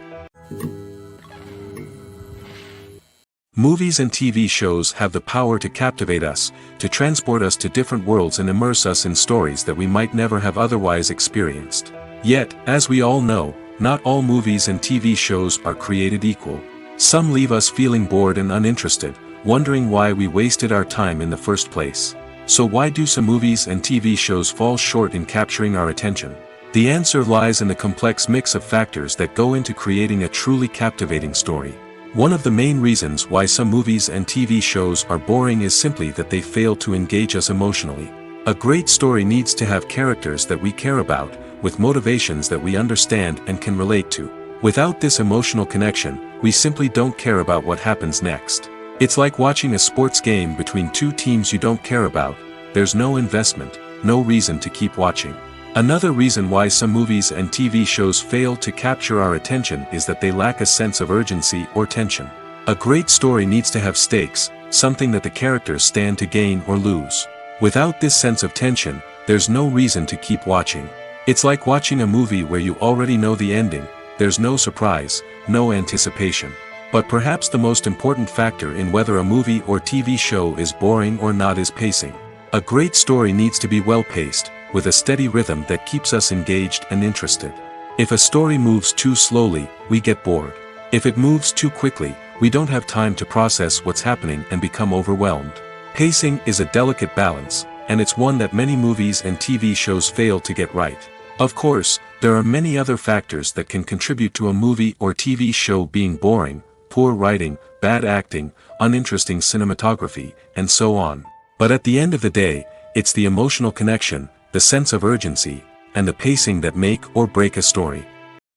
Movies and TV shows have the power to captivate us, to transport us to different worlds and immerse us in stories that we might never have otherwise experienced. Yet, as we all know, not all movies and TV shows are created equal. Some leave us feeling bored and uninterested, wondering why we wasted our time in the first place. So why do some movies and TV shows fall short in capturing our attention? The answer lies in the complex mix of factors that go into creating a truly captivating story. One of the main reasons why some movies and TV shows are boring is simply that they fail to engage us emotionally. A great story needs to have characters that we care about, with motivations that we understand and can relate to. Without this emotional connection, we simply don't care about what happens next. It's like watching a sports game between two teams you don't care about. There's no investment, no reason to keep watching. Another reason why some movies and TV shows fail to capture our attention is that they lack a sense of urgency or tension. A great story needs to have stakes, something that the characters stand to gain or lose. Without this sense of tension, there's no reason to keep watching. It's like watching a movie where you already know the ending. There's no surprise, no anticipation. But perhaps the most important factor in whether a movie or TV show is boring or not is pacing. A great story needs to be well-paced, with a steady rhythm that keeps us engaged and interested. If a story moves too slowly, we get bored. If it moves too quickly, we don't have time to process what's happening and become overwhelmed. Pacing is a delicate balance, and it's one that many movies and TV shows fail to get right. Of course, there are many other factors that can contribute to a movie or TV show being boring: poor writing, bad acting, uninteresting cinematography, and so on. But at the end of the day, it's the emotional connection, the sense of urgency, and the pacing that make or break a story.